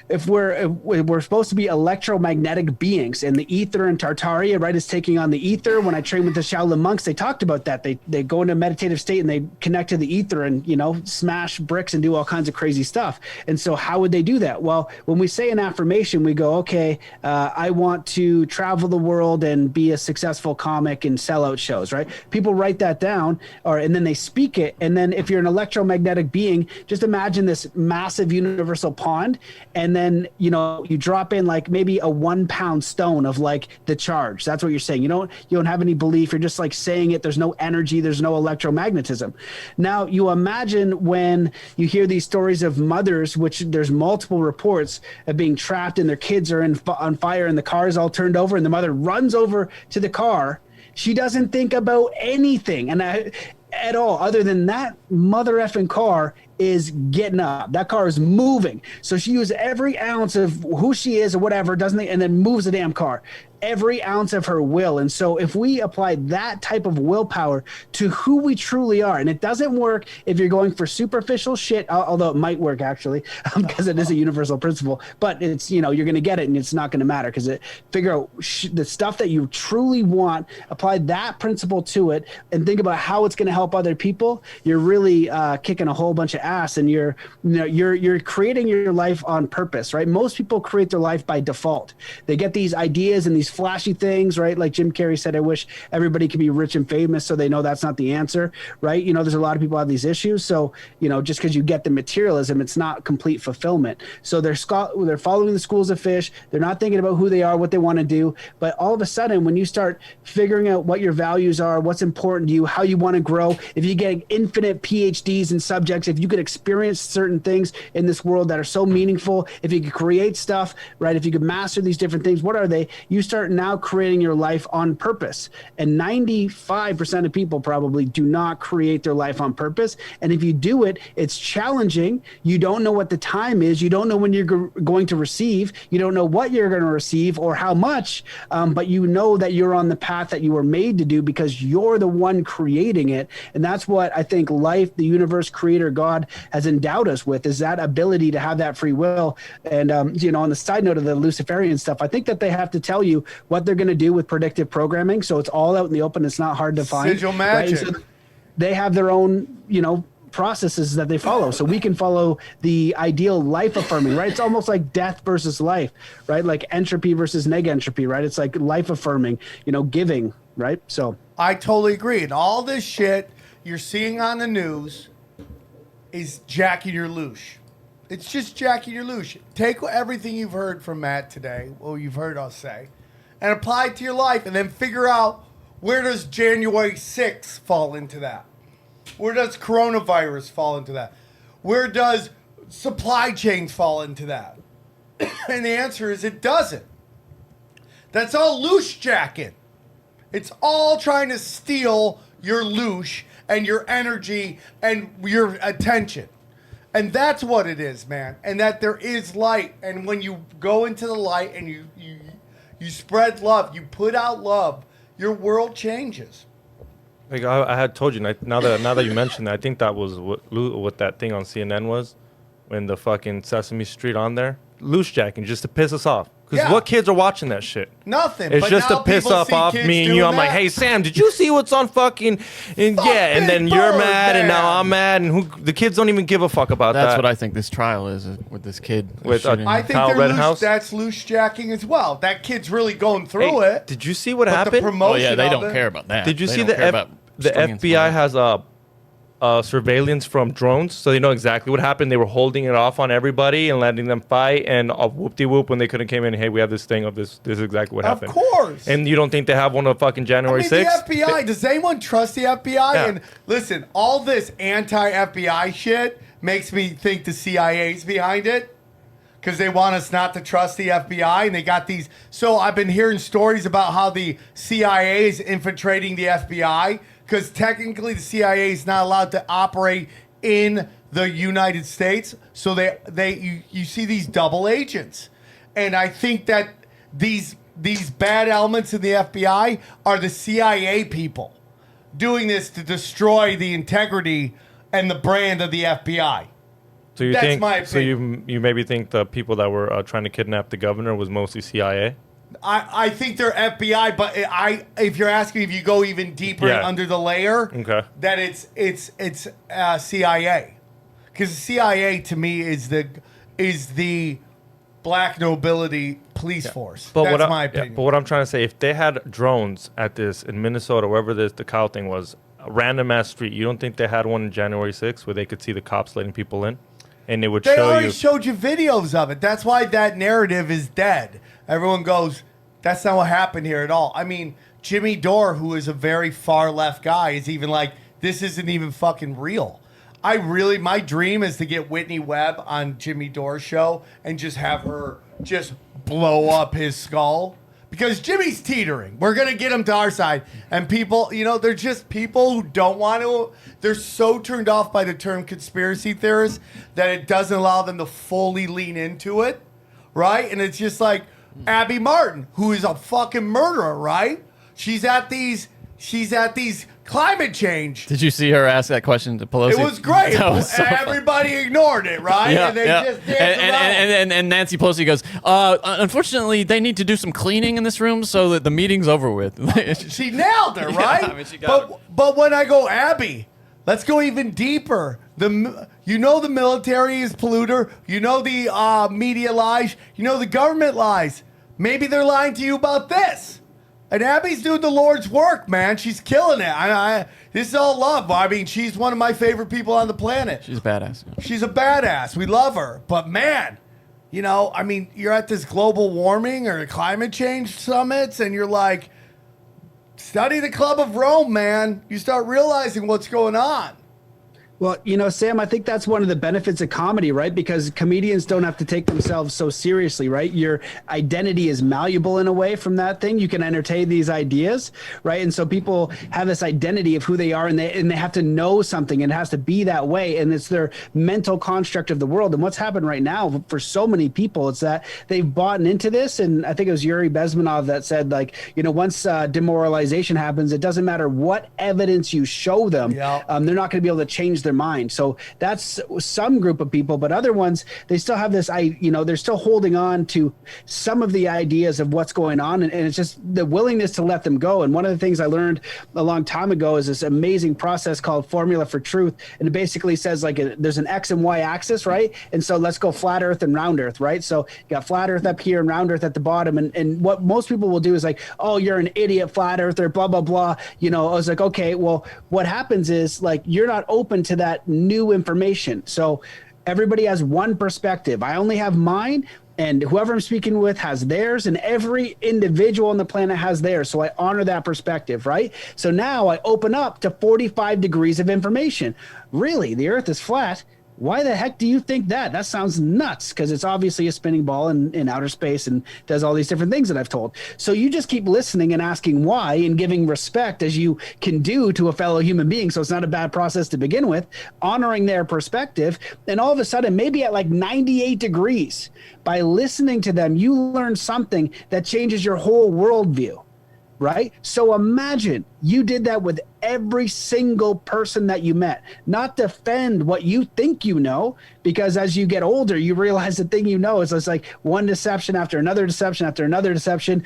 if we're supposed to be electromagnetic beings, and the ether in Tartaria, right, is taking on the ether. When I trained with the Shaolin monks, they talked about that. They go into a meditative state and they connect to the ether and, smash bricks and do all kinds of crazy stuff. And so how would they do that? Well, when we say an affirmation, we go, okay, I want to travel the world and be a successful comic and sell out shows, right? People write that down and then they speak it. And then if you're an electromagnetic being, just imagine this massive universal pond, and then you drop in like maybe a 1 pound stone of like the charge. That's what you're saying. You don't have any belief. You're just like saying it. There's no energy. There's no electromagnetism. Now you imagine when you hear these stories of mothers, which there's multiple reports of being trapped and their kids are on fire and the car is all turned over and the mother runs over to the car. She doesn't think about anything at all other than that mother effing car is getting up. That car is moving. So she uses every ounce of who she is or whatever, and then moves the damn car. Every ounce of her will. And so if we apply that type of willpower to who we truly are, and it doesn't work if you're going for superficial shit, although it might work actually, because it is a universal principle, but it's, you're going to get it and it's not going to matter because figure out the stuff that you truly want, apply that principle to it and think about how it's going to help other people. You're really kicking a whole bunch of ass, and you're creating your life on purpose, right? Most people create their life by default. They get these ideas and these flashy things, right? Like Jim Carrey said, I wish everybody could be rich and famous, so they know that's not the answer, right? There's a lot of people have these issues. So, just because you get the materialism, it's not complete fulfillment. So they're following the schools of fish. They're not thinking about who they are, what they want to do. But all of a sudden, when you start figuring out what your values are, what's important to you, how you want to grow, if you get infinite PhDs in subjects, if you could experience certain things in this world that are so meaningful, if you could create stuff, right? If you could master these different things, what are they? You start now creating your life on purpose. And 95% of people probably do not create their life on purpose. And if you do it, it's challenging. You don't know what the time is. You don't know when you're going to receive. You don't know what you're going to receive or how much, but you know that you're on the path that you were made to do because you're the one creating it. And that's what I think life, the universe, creator, God has endowed us with, is that ability to have that free will. And, on the side note of the Luciferian stuff, I think that they have to tell you what they're going to do with predictive programming. So it's all out in the open. It's not hard to find. Sigil magic. Right? So they have their own, processes that they follow. So we can follow the ideal life affirming, right? It's almost like death versus life, right? Like entropy versus negentropy, right? It's like life affirming, giving, right? So I totally agree. And all this shit you're seeing on the news is jacking your loosh. It's just jacking your loosh. Take everything you've heard from Matt today, or you've heard us say, and apply it to your life, and then figure out, where does January 6th fall into that? Where does coronavirus fall into that? Where does supply chains fall into that? And the answer is it doesn't. That's all loosh jacking. It's all trying to steal your loosh and your energy and your attention. And that's what it is, man. And that there is light. And when you go into the light and you spread love, you put out love, your world changes. Like I had told you, now that you mentioned that, I think that was what that thing on CNN was, when the fucking Sesame Street on there, loose jacking, just to piss us off. Because what kids are watching that shit? Nothing. It's but just now to piss people off see kids me and doing you. I'm like, that. hey Sam, did you see what's on fucking? And and then Big you're Bird, mad, and man. now I'm mad, and the kids don't even give a fuck about that. That's what I think this trial is with this kid. With, shooting. I think Kyle they're Rittenhouse? that's loose jacking as well. That kid's really going through Hey, it. did you see what but happened? The promotion Oh yeah, they of don't it- care about that. Did you They see don't the care about the stringing FBI somebody. has surveillance from drones, so they know exactly what happened. They were holding it off on everybody and letting them fight, and whoop-de-whoop when they couldn't came in, hey, we have this thing of this is exactly what happened. Of course. And you don't think they have one of fucking I January mean, 6th? the FBI, does anyone trust the FBI? Yeah. And listen, all this anti-FBI shit makes me think the CIA's behind it because they want us not to trust the FBI. And they got these. So I've been hearing stories about how the CIA is infiltrating the FBI because technically the CIA is not allowed to operate in the United States. So you see these double agents. And I think that these bad elements in the FBI are the CIA people doing this to destroy the integrity and the brand of the FBI. So you That's think? my So opinion. you maybe think the people that were trying to kidnap the governor was mostly CIA? I think they're FBI, but if you're asking if you go even deeper Yeah. under the layer, Okay. that it's CIA, because the CIA to me is the black nobility police force. That's my opinion. But what I'm trying to say, if they had drones at this in Minnesota, wherever the Kyle thing was, a random ass street, you don't think they had one in January 6th where they could see the cops letting people in, and it would They show already you? showed you videos of it. That's why that narrative is dead. Everyone goes, that's not what happened here at all. I mean, Jimmy Dore, who is a very far left guy, is even like, this isn't even fucking real. My dream is to get Whitney Webb on Jimmy Dore's show and just have her just blow up his skull. Because Jimmy's teetering. We're going to get him to our side. And people, they're just people who don't want to. They're so turned off by the term conspiracy theorist that it doesn't allow them to fully lean into it. Right? And it's just like Abby Martin, who is a fucking murderer, right? She's at these climate change. Did you see her ask that question to Pelosi? It was great. That was so Everybody ignored it, right? Yeah, and they yeah. just danced around. And Nancy Pelosi goes, unfortunately, they need to do some cleaning in this room so that the meeting's over with. She nailed her, right? I mean, she got her. But when I go, Abby, let's go even deeper. The military is polluter. The media lies. The government lies. Maybe they're lying to you about this. And Abby's doing the Lord's work, man. She's killing it. This is all love. I mean, she's one of my favorite people on the planet. She's badass. She's a badass. We love her. But man, you're at this global warming or climate change summits and you're like, study the Club of Rome, man. You start realizing what's going on. Well, Sam, I think that's one of the benefits of comedy, right? Because comedians don't have to take themselves so seriously, right? Your identity is malleable in a way from that thing. You can entertain these ideas, right? And so people have this identity of who they are and they have to know something and it has to be that way. And it's their mental construct of the world. And what's happened right now for so many people, it's that they've bought into this. And I think it was Yuri Bezmenov that said, once demoralization happens, it doesn't matter what evidence you show them. Yeah. They're not going to be able to change their mind. So that's some group of people, but other ones, they still have this, they're still holding on to some of the ideas of what's going on. And it's just the willingness to let them go. And one of the things I learned a long time ago is this amazing process called Formula for Truth. And it basically says there's an X and Y axis, right? And so let's go flat earth and round earth, right? So you got flat earth up here and round earth at the bottom. And what most people will do is like, oh, you're an idiot flat earther, blah, blah, blah. I was like, okay, well, what happens is you're not open to that new information. So everybody has one perspective. I only have mine, and whoever I'm speaking with has theirs, and every individual on the planet has theirs. So I honor that perspective, right? So now I open up to 45 degrees of information. Really, the earth is flat. Why the heck do you think that? That sounds nuts, because it's obviously a spinning ball in outer space and does all these different things that I've told. So you just keep listening and asking why and giving respect as you can do to a fellow human being. So it's not a bad process to begin with, honoring their perspective. And all of a sudden, maybe at 98 degrees, by listening to them, you learn something that changes your whole worldview. Right? So imagine you did that with every single person that you met. Not defend what you think you know, because as you get older, you realize the thing you know is it's like one deception after another deception after another deception.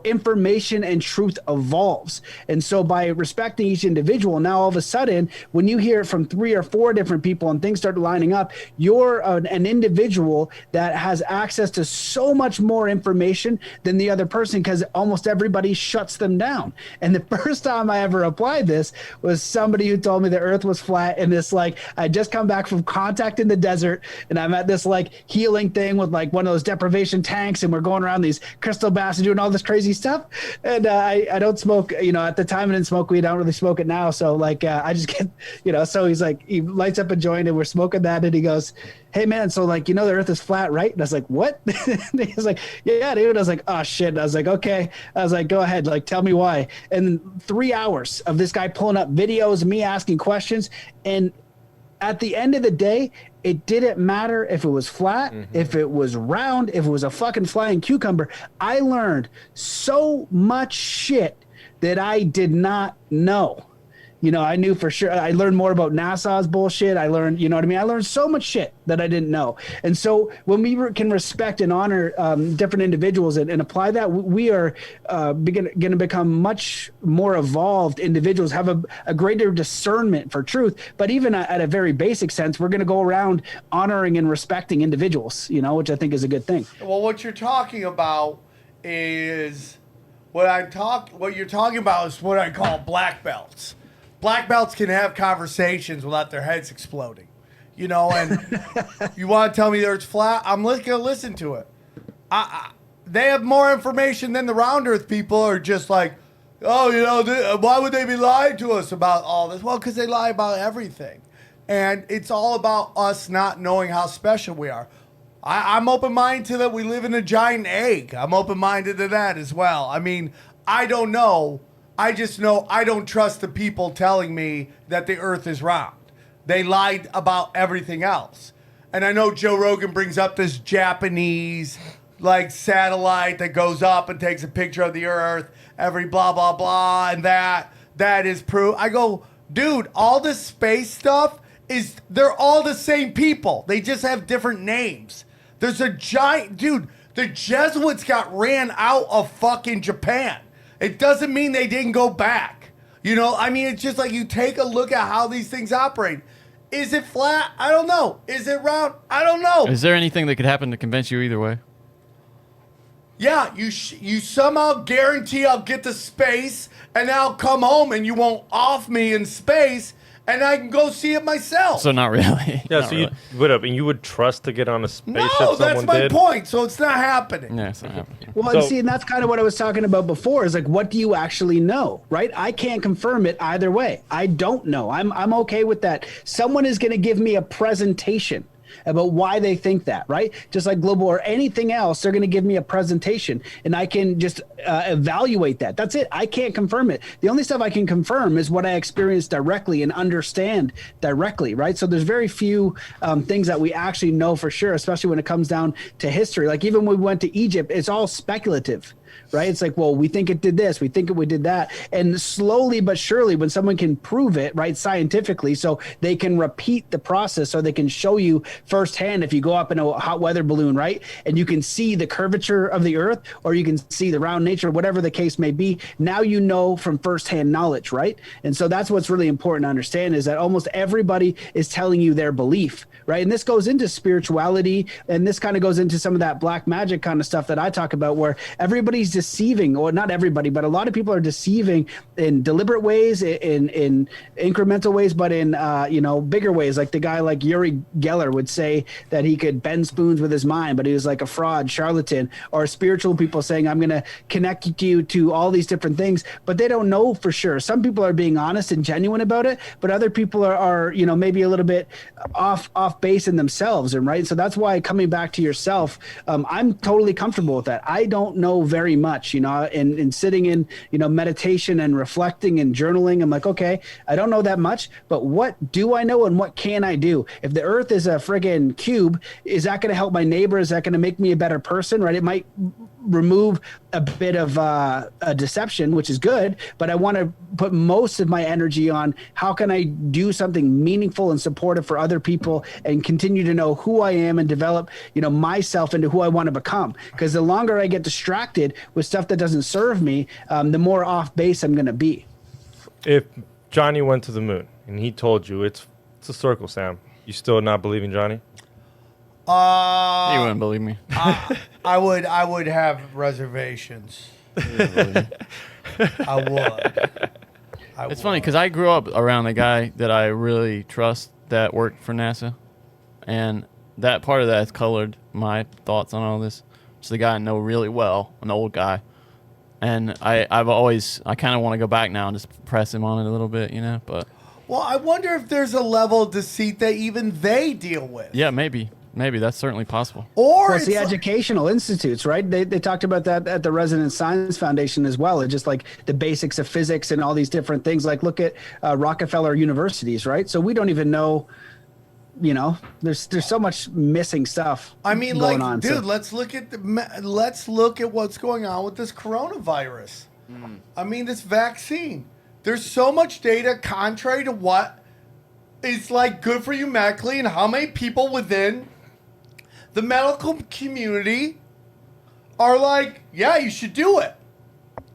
Information and truth evolves. And so by respecting each individual, now all of a sudden, when you hear it from 3 or 4 different people and things start lining up, you're an individual that has access to so much more information than the other person, because almost everybody shuts them down. And the first time I ever applied this was somebody who told me the earth was flat, and this, like, I just come back from contact in the desert, and I'm at this like healing thing with like one of those deprivation tanks, and we're going around these crystal baths and doing all this crazy stuff. And I don't smoke, at the time I didn't smoke weed. I don't really smoke it now. So like, I just get, so he's like, he lights up a joint and we're smoking that. And he goes, hey man, so like, the earth is flat, right? And I was like, what? And he's like, yeah, dude. I was like, oh shit. And I was like, okay. I was like, go ahead. Like, tell me why. And 3 hours of this guy pulling up videos, me asking questions. And at the end of the day, it didn't matter if it was flat, if it was round, if it was a fucking flying cucumber. I learned so much shit that I did not know. I knew for sure. I learned more about NASA's bullshit. I learned, I learned so much shit that I didn't know. And so when we can respect and honor different individuals and apply that, we are going to become much more evolved individuals, have a greater discernment for truth. But even at a very basic sense, we're going to go around honoring and respecting individuals, which I think is a good thing. Well, what you're talking about is what you're talking about is what I call black belts. Black belts can have conversations without their heads exploding, and you want to tell me the earth's flat? I'm going to listen to it. They have more information than the round earth people are just like, oh, why would they be lying to us about all this? Well, because they lie about everything. And it's all about us not knowing how special we are. I'm open-minded to that we live in a giant egg. I'm open-minded to that as well. I mean, I don't know. I just know I don't trust the people telling me that the earth is round. They lied about everything else. And I know Joe Rogan brings up this Japanese satellite that goes up and takes a picture of the earth every blah, blah, blah, and that is proof. I go, dude, all this space stuff they're all the same people. They just have different names. There's a giant, dude, the Jesuits got ran out of fucking Japan. It doesn't mean they didn't go back. It's just like you take a look at how these things operate. Is it flat? I don't know. Is it round? I don't know. Is there anything that could happen to convince you either way? Yeah, you somehow guarantee I'll get to space and I'll come home and you won't off me in space and I can go see it myself. So not really. Yeah, Not so really. you would trust to get on a spaceship? No, that's someone my did? point. So it's not happening. Yeah, it's not happening. Well, and see, and that's kind of what I was talking about before is like, what do you actually know, right? I can't confirm it either way. I don't know. I'm okay with that. Someone is going to give me a presentation about why they think that, right? Just like global or anything else, they're going to give me a presentation and I can just evaluate that. That's it. I can't confirm it. The only stuff I can confirm is what I experience directly and understand directly, right? So there's very few things that we actually know for sure, especially when it comes down to history. Like even when we went to Egypt, it's all speculative. Right? It's like, well, we think it did this, we think we did that. And slowly but surely, when someone can prove it, right, scientifically, so they can repeat the process, so they can show you firsthand if you go up in a hot weather balloon, right? And you can see the curvature of the earth, or you can see the round nature, whatever the case may be. Now you know from firsthand knowledge, right? And so that's what's really important to understand is that almost everybody is telling you their belief, right? And this goes into spirituality, and this kind of goes into some of that black magic kind of stuff that I talk about, where everybody's deceiving, or not everybody, but a lot of people are deceiving in deliberate ways, in incremental ways, but in bigger ways. Like the guy like Uri Geller would say that he could bend spoons with his mind, but he was like a fraud, charlatan. Or spiritual people saying, I'm going to connect you to all these different things, but they don't know for sure. Some people are being honest and genuine about it, but other people are maybe a little bit off base in themselves. And right, so that's why coming back to yourself, I'm totally comfortable with that. I don't know very much, and sitting in, meditation and reflecting and journaling. I'm like, okay, I don't know that much, but what do I know and what can I do? If the earth is a friggin' cube, is that going to help my neighbor? Is that going to make me a better person? Right? It might remove a bit of a deception, which is good, but I want to put most of my energy on how can I do something meaningful and supportive for other people and continue to know who I am and develop, myself into who I want to become. Because the longer I get distracted with stuff that doesn't serve me, the more off base I'm going to be. If Johnny went to the moon and he told you it's a circle, Sam, you still not believe in Johnny? You wouldn't believe me. I would have reservations. I would. It's funny because I grew up around a guy that I really trust that worked for NASA, and that part of that has colored my thoughts on all this. It's the guy I know really well, an old guy, and I kind of want to go back now and just press him on it a little bit, But well, I wonder if there's a level of deceit that even they deal with. Yeah, maybe that's certainly possible. Or it's the educational institutes, right? They talked about that at the Resonance Science Foundation as well. It's just like the basics of physics and all these different things. Like look at Rockefeller universities, right? So we don't even know, there's so much missing stuff. I mean, going on. Dude, let's look at what's going on with this coronavirus. I mean, this vaccine. There's so much data contrary to what is like good for you medically, and how many people within the medical community are like, yeah, you should do it.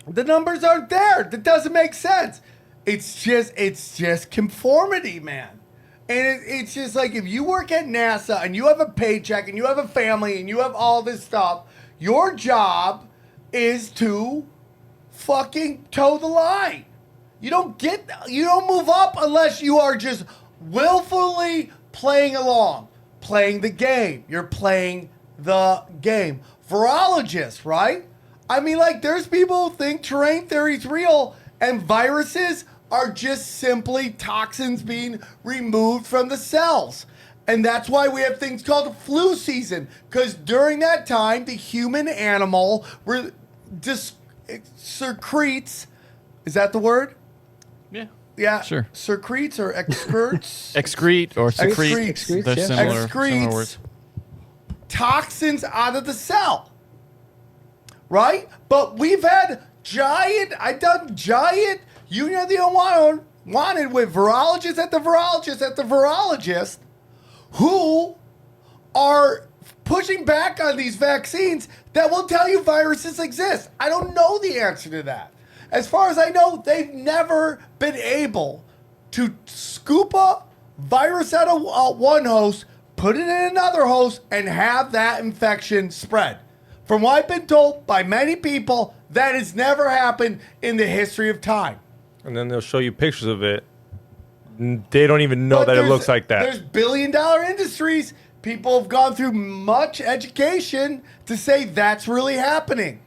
The numbers aren't there. That doesn't make sense. It's just conformity, man. And it's just like if you work at NASA and you have a paycheck and you have a family and you have all this stuff, your job is to fucking toe the line. You don't move up unless you are just willfully playing along. Playing the game. You're playing the game. Virologists, right? I mean, like, there's people who think terrain theory's real and viruses are just simply toxins being removed from the cells. And that's why we have things called flu season. Because during that time, the human animal secretes. Is that the word? Yeah. Yeah, sure. Secretes or excretes? Excrete or secrete. They're similar words. Toxins out of the cell, right? But we've had giant, Union of the Unwanted with virologists at the virologist who are pushing back on these vaccines that will tell you viruses exist. I don't know the answer to that. As far as I know, they've never been able to scoop a virus out of one host, put it in another host, and have that infection spread. From what I've been told by many people, that has never happened in the history of time. And then they'll show you pictures of it. They don't even know that it looks like that. There's billion-dollar industries. People have gone through much education to say that's really happening.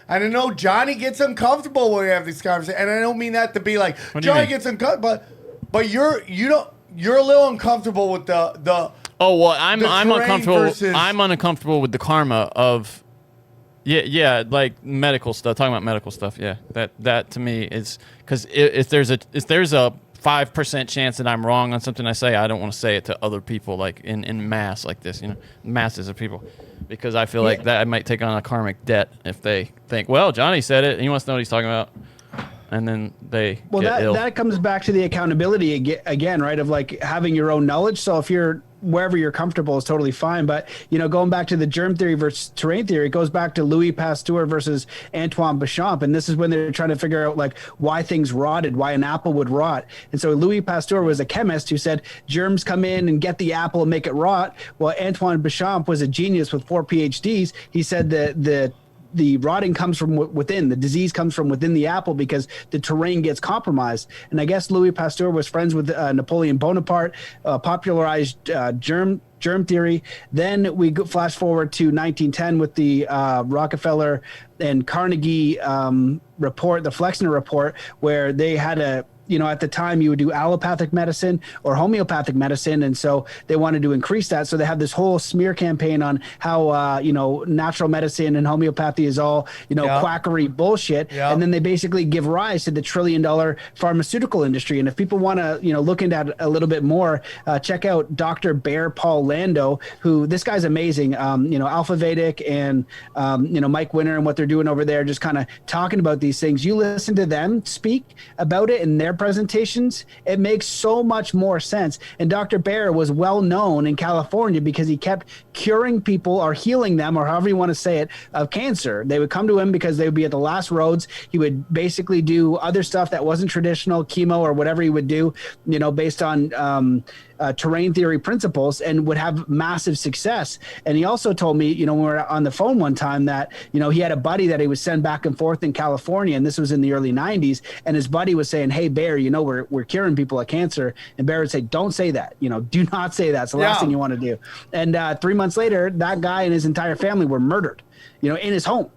And I know Johnny gets uncomfortable when we have these conversations, and I don't mean that to be like Johnny gets uncomfortable, but you're a little uncomfortable with the. Oh well, I'm uncomfortable. I'm uncomfortable with the karma of, like medical stuff. Talking about medical stuff, yeah. That to me is because if there's a 5% chance that I'm wrong on something I say, I don't want to say it to other people like in mass like this, masses of people. Because I feel like that I might take on a karmic debt if they think, well, Johnny said it, and he wants to know what he's talking about, and then they get ill. That comes back to the accountability again, right? Of like having your own knowledge. So if you're wherever you're comfortable is totally fine. But, going back to the germ theory versus terrain theory, it goes back to Louis Pasteur versus Antoine Béchamp. And this is when they're trying to figure out like why things rotted, why an apple would rot. And so Louis Pasteur was a chemist who said germs come in and get the apple and make it rot. Well, Antoine Béchamp was a genius with 4 PhDs. He said that the rotting comes from within. The disease comes from within the apple because the terrain gets compromised. And I guess Louis Pasteur was friends with Napoleon Bonaparte, popularized germ theory. Then we flash forward to 1910 with the Rockefeller and Carnegie report, the Flexner report, where they had at the time you would do allopathic medicine or homeopathic medicine. And so they wanted to increase that. So they have this whole smear campaign on how, natural medicine and homeopathy is all, quackery bullshit. Yep. And then they basically give rise to the $1 trillion pharmaceutical industry. And if people want to, look into that a little bit more, check out Dr. Bear Paul Lando, who this guy's amazing. Alpha Vedic and, Mike Winter and what they're doing over there, just kind of talking about these things. You listen to them speak about it in their presentations, it makes so much more sense. And Dr. Bear was well known in California because he kept curing people or healing them, or however you want to say it, of cancer. They would come to him because they would be at the last roads. He would basically do other stuff that wasn't traditional, chemo or whatever he would do, based on terrain theory principles, and would have massive success. And he also told me, when we were on the phone one time, that, he had a buddy that he would send back and forth in California, and this was in the early 90s, and his buddy was saying, "Hey, Bear, we're curing people of cancer." And Bear would say, "Don't say that, do not say that. It's the last thing you want to do." And 3 months later, that guy and his entire family were murdered, in his home.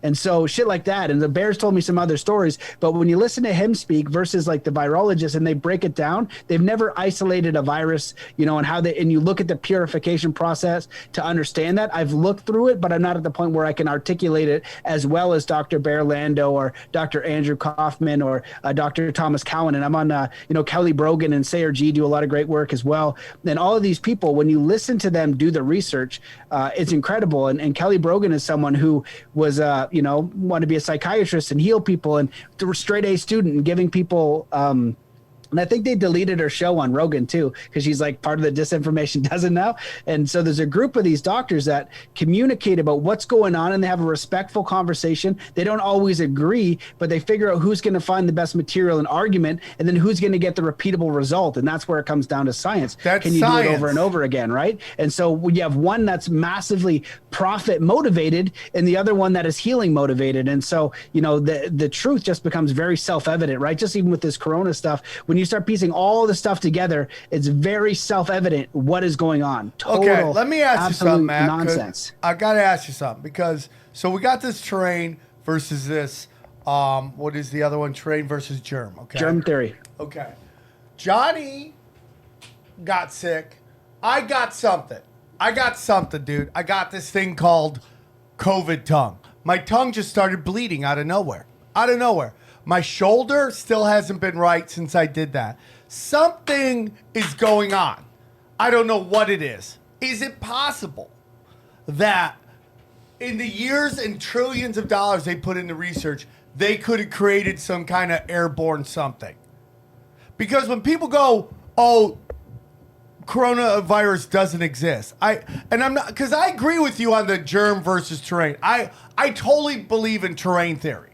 And so shit like that. And the Bears told me some other stories, but when you listen to him speak versus like the virologists and they break it down, they've never isolated a virus, and you look at the purification process to understand that. I've looked through it, but I'm not at the point where I can articulate it as well as Dr. Bear Lando or Dr. Andrew Kaufman or Dr. Thomas Cowan. And I'm on, Kelly Brogan and Sayer G do a lot of great work as well. And all of these people, when you listen to them do the research, it's incredible. And Kelly Brogan is someone who was, want to be a psychiatrist and heal people, and a straight A student, and giving people, and I think they deleted her show on Rogan too, because she's like part of the disinformation dozen now. And so there's a group of these doctors that communicate about what's going on, and they have a respectful conversation. They don't always agree, but they figure out who's going to find the best material and argument, and then who's going to get the repeatable result. And that's where it comes down to science. Can you do it over and over again, right? And so you have one that's massively profit motivated and the other one that is healing motivated. And so, the truth just becomes very self-evident, right? Just even with this Corona stuff, when you start piecing all the stuff together, it's very self-evident what is going on. Okay, let me ask you something, Matt. Nonsense. I got to ask you something, because so we got this terrain versus this, what is the other one? Terrain versus germ. Okay. Germ theory. Okay. Johnny got sick. I got something, dude. I got this thing called COVID tongue. My tongue just started bleeding out of nowhere. My shoulder still hasn't been right since I did that. Something is going on. I don't know what it is. Is it possible that in the years and trillions of dollars they put into research, they could have created some kind of airborne something? Because when people go, "Oh, coronavirus doesn't exist," I'm not, because I agree with you on the germ versus terrain. I totally believe in terrain theory.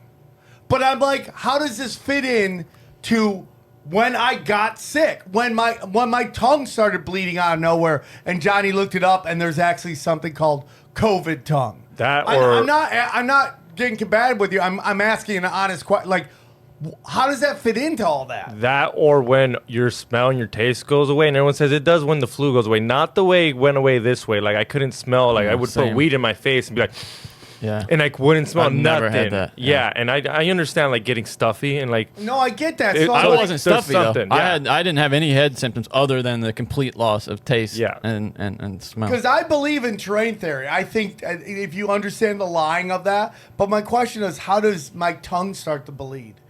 But I'm like, how does this fit in to when I got sick? When my tongue started bleeding out of nowhere, and Johnny looked it up, and there's actually something called COVID tongue. I'm not getting combative with you. I'm asking an honest question. Like, how does that fit into all that? That, or when your smell and your taste goes away, and everyone says it does when the flu goes away. Not the way it went away this way. Like, I couldn't smell. Like, I would put weed in my face and be like, yeah, and I wouldn't smell I've nothing. Never had that. Yeah, and I understand like getting stuffy and like. No, I get that. I wasn't stuffy though. Yeah. I didn't have any head symptoms other than the complete loss of taste. Yeah. and smell. Because I believe in terrain theory. I think if you understand the lying of that, but my question is, how does my tongue start to bleed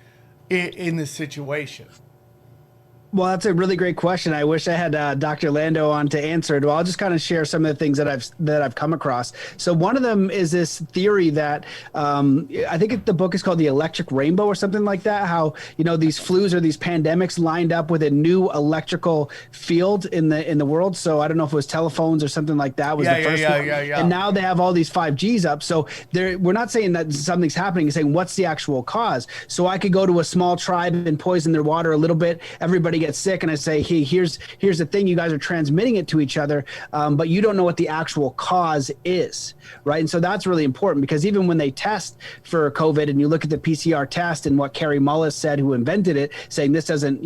in this situation? Well, that's a really great question. I wish I had Dr. Lando on to answer it. Well, I'll just kind of share some of the things that I've come across. So one of them is this theory that I think the book is called The Electric Rainbow or something like that. How these flus or these pandemics lined up with a new electrical field in the world. So I don't know if it was telephones or something like that was the first one. Yeah. And now they have all these 5Gs up. So we're not saying that something's happening. We're saying what's the actual cause. So I could go to a small tribe and poison their water a little bit. Everybody get sick and I say, hey, here's the thing, you guys are transmitting it to each other, but you don't know what the actual cause is, right? And so that's really important, because even when they test for COVID and you look at the PCR test and what Carrie Mullis said, who invented it, saying this doesn't,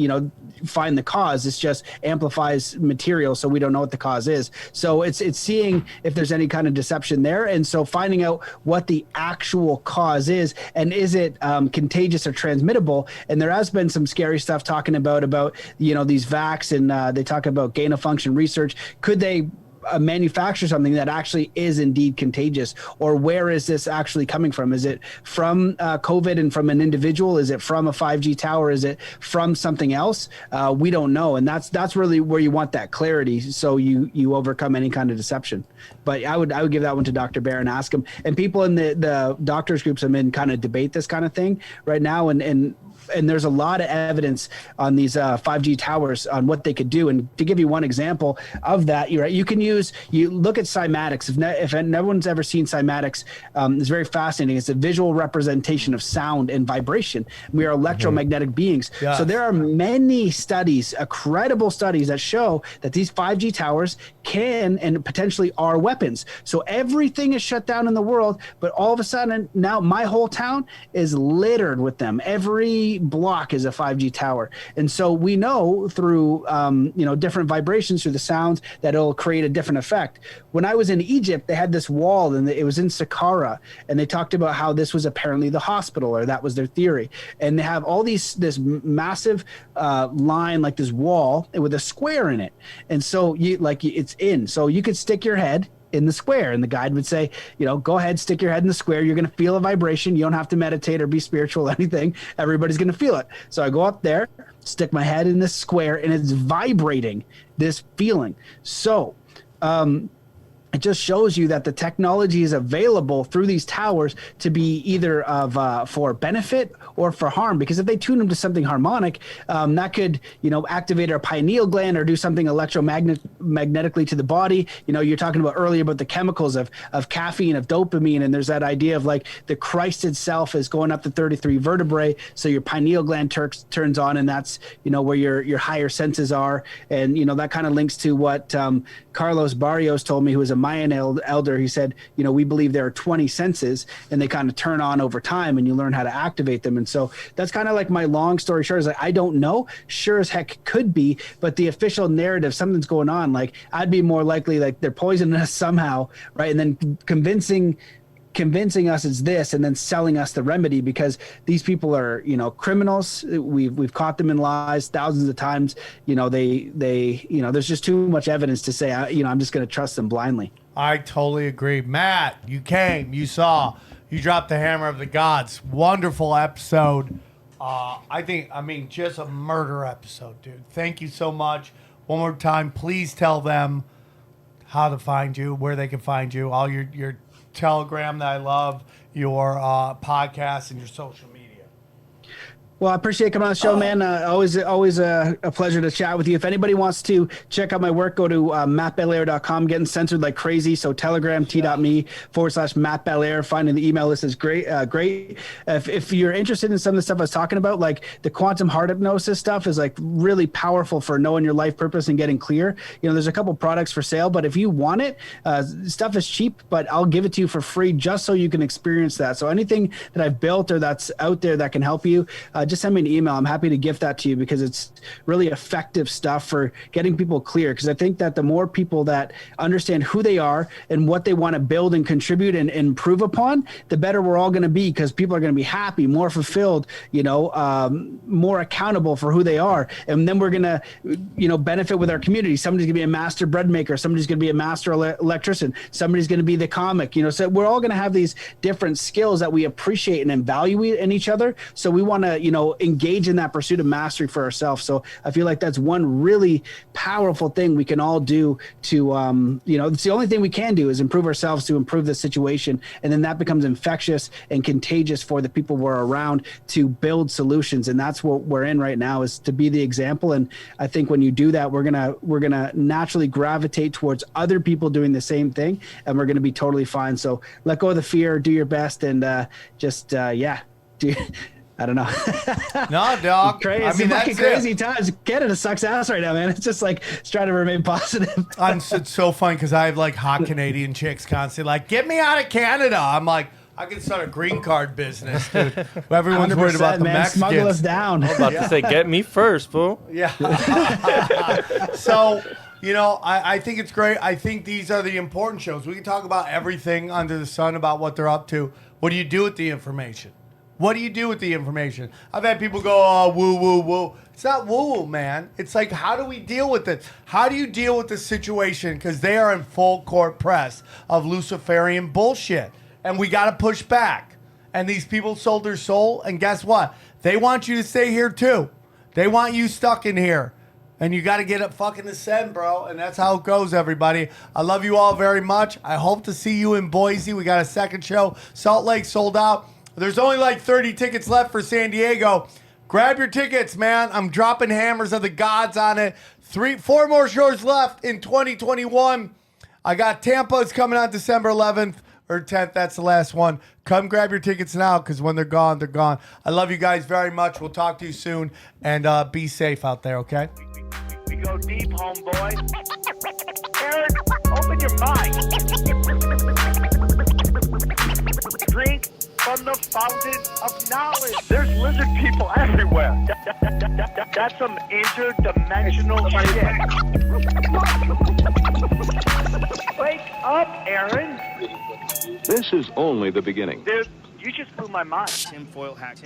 find the cause, it's just amplifies material, so we don't know what the cause is. So it's seeing if there's any kind of deception there, and so finding out what the actual cause is, and is it contagious or transmittable. And there has been some scary stuff talking about these vax, and they talk about gain of function research. Could they manufacture something that actually is indeed contagious, or where is this actually coming from? Is it from COVID and from an individual? Is it from a 5G tower? Is it from something else? We don't know, and that's really where you want that clarity, so you overcome any kind of deception. But I would give that one to Dr. Bear and ask him. And people in the doctors groups I'm in kind of debate this kind of thing right now, and there's a lot of evidence on these 5G towers on what they could do. And to give you one example of that, you look at cymatics. If no one's ever seen cymatics, it's very fascinating. It's a visual representation of sound and vibration. We are electromagnetic beings. Yes. So there are many studies, credible studies, that show that these 5G towers can and potentially are weapons. So everything is shut down in the world, but all of a sudden now my whole town is littered with them. Every block is a 5G tower. And so we know through different vibrations, through the sounds, that it'll create a different effect. When I was in Egypt, they had this wall, and it was in Saqqara, and they talked about how this was apparently the hospital, or that was their theory. And they have all this massive line, like this wall with a square in it. And so it's in, so you could stick your head in the square, and the guide would say, go ahead, stick your head in the square. You're going to feel a vibration. You don't have to meditate or be spiritual or anything. Everybody's going to feel it. So I go up there, stick my head in this square, and it's vibrating this feeling. So it just shows you that the technology is available through these towers to be either for benefit or for harm, because if they tune them to something harmonic, that could activate our pineal gland or do something electromagnetically to the body. You're talking about earlier about the chemicals of caffeine, of dopamine, and there's that idea of like the Christ itself is going up to 33 vertebrae, so your pineal gland turns on, and that's where your higher senses are. And that kind of links to what Carlos Barrios told me, who was a Mayan elder. He said, we believe there are 20 senses, and they kind of turn on over time, and you learn how to activate them. And so that's kind of like my long story short, is like, I don't know, sure as heck could be, but the official narrative, something's going on. Like, I'd be more likely like they're poisoning us somehow, right? And then convincing us it's this, and then selling us the remedy, because these people are criminals. We've caught them in lies thousands of times. There's just too much evidence to say I'm just going to trust them blindly. I totally agree. Matt, you came, you saw, you dropped the hammer of the gods. Wonderful episode. Just a murder episode, dude. Thank you so much. One more time, please tell them how to find you, where they can find you, all your Telegram that I love, your podcast, and your social media. Well, I appreciate coming on the show, man. Always a pleasure to chat with you. If anybody wants to check out my work, go to mattbelair.com. Getting censored like crazy. So Telegram, t.me/Matt Belair. Finding the email list is great. If you're interested in some of the stuff I was talking about, like the quantum heart hypnosis stuff is like really powerful for knowing your life purpose and getting clear. There's a couple products for sale, but if you want it, stuff is cheap, but I'll give it to you for free just so you can experience that. So anything that I've built or that's out there that can help you, just send me an email. I'm happy to gift that to you, because it's really effective stuff for getting people clear. Because I think that the more people that understand who they are and what they want to build and contribute and improve upon, the better we're all going to be, because people are going to be happy, more fulfilled, more accountable for who they are. And then we're going to, benefit with our community. Somebody's going to be a master bread maker. Somebody's going to be a master electrician. Somebody's going to be the comic, so we're all going to have these different skills that we appreciate and evaluate in each other. So we want to, engage in that pursuit of mastery for ourselves. So I feel like that's one really powerful thing we can all do to, it's the only thing we can do is improve ourselves to improve the situation. And then that becomes infectious and contagious for the people we're around to build solutions. And that's what we're in right now, is to be the example. And I think when you do that, we're going to naturally gravitate towards other people doing the same thing, and we're going to be totally fine. So let go of the fear, do your best, and I don't know. No, dog. Crazy. I mean, fucking that's crazy it. times. Canada sucks ass right now, man. It's just like it's trying to remain positive. It's so fun because I have like hot Canadian chicks constantly like, get me out of Canada. I'm like, I can start a green card business, dude. Everyone's worried about the man. Mexicans. Smuggle us down. I'm about to say, get me first, fool. Yeah. So, you know, I think it's great. I think these are the important shows. We can talk about everything under the sun about what they're up to. What do you do with the information? What do you do with the information? I've had people go, oh, woo, woo, woo. It's not woo, woo, man. It's like, how do we deal with it? How do you deal with the situation? Because they are in full court press of Luciferian bullshit. And we got to push back. And these people sold their soul. And guess what? They want you to stay here too. They want you stuck in here. And you got to get up fucking ascend, bro. And that's how it goes, everybody. I love you all very much. I hope to see you in Boise. We got a second show. Salt Lake sold out. There's only like 30 tickets left for San Diego. Grab your tickets, man. I'm dropping hammers of the gods on it. 4 more shows left in 2021. I got Tampa's coming on December 11th or 10th. That's the last one. Come grab your tickets now because when they're gone, they're gone. I love you guys very much. We'll talk to you soon. And be safe out there, okay? We go deep, homeboy. Aaron, open your mind. Drink from the fountain of knowledge. There's lizard people everywhere. That's some interdimensional shit. Wake up, Aaron. This is only the beginning. Dude, you just blew my mind. Tinfoil hat.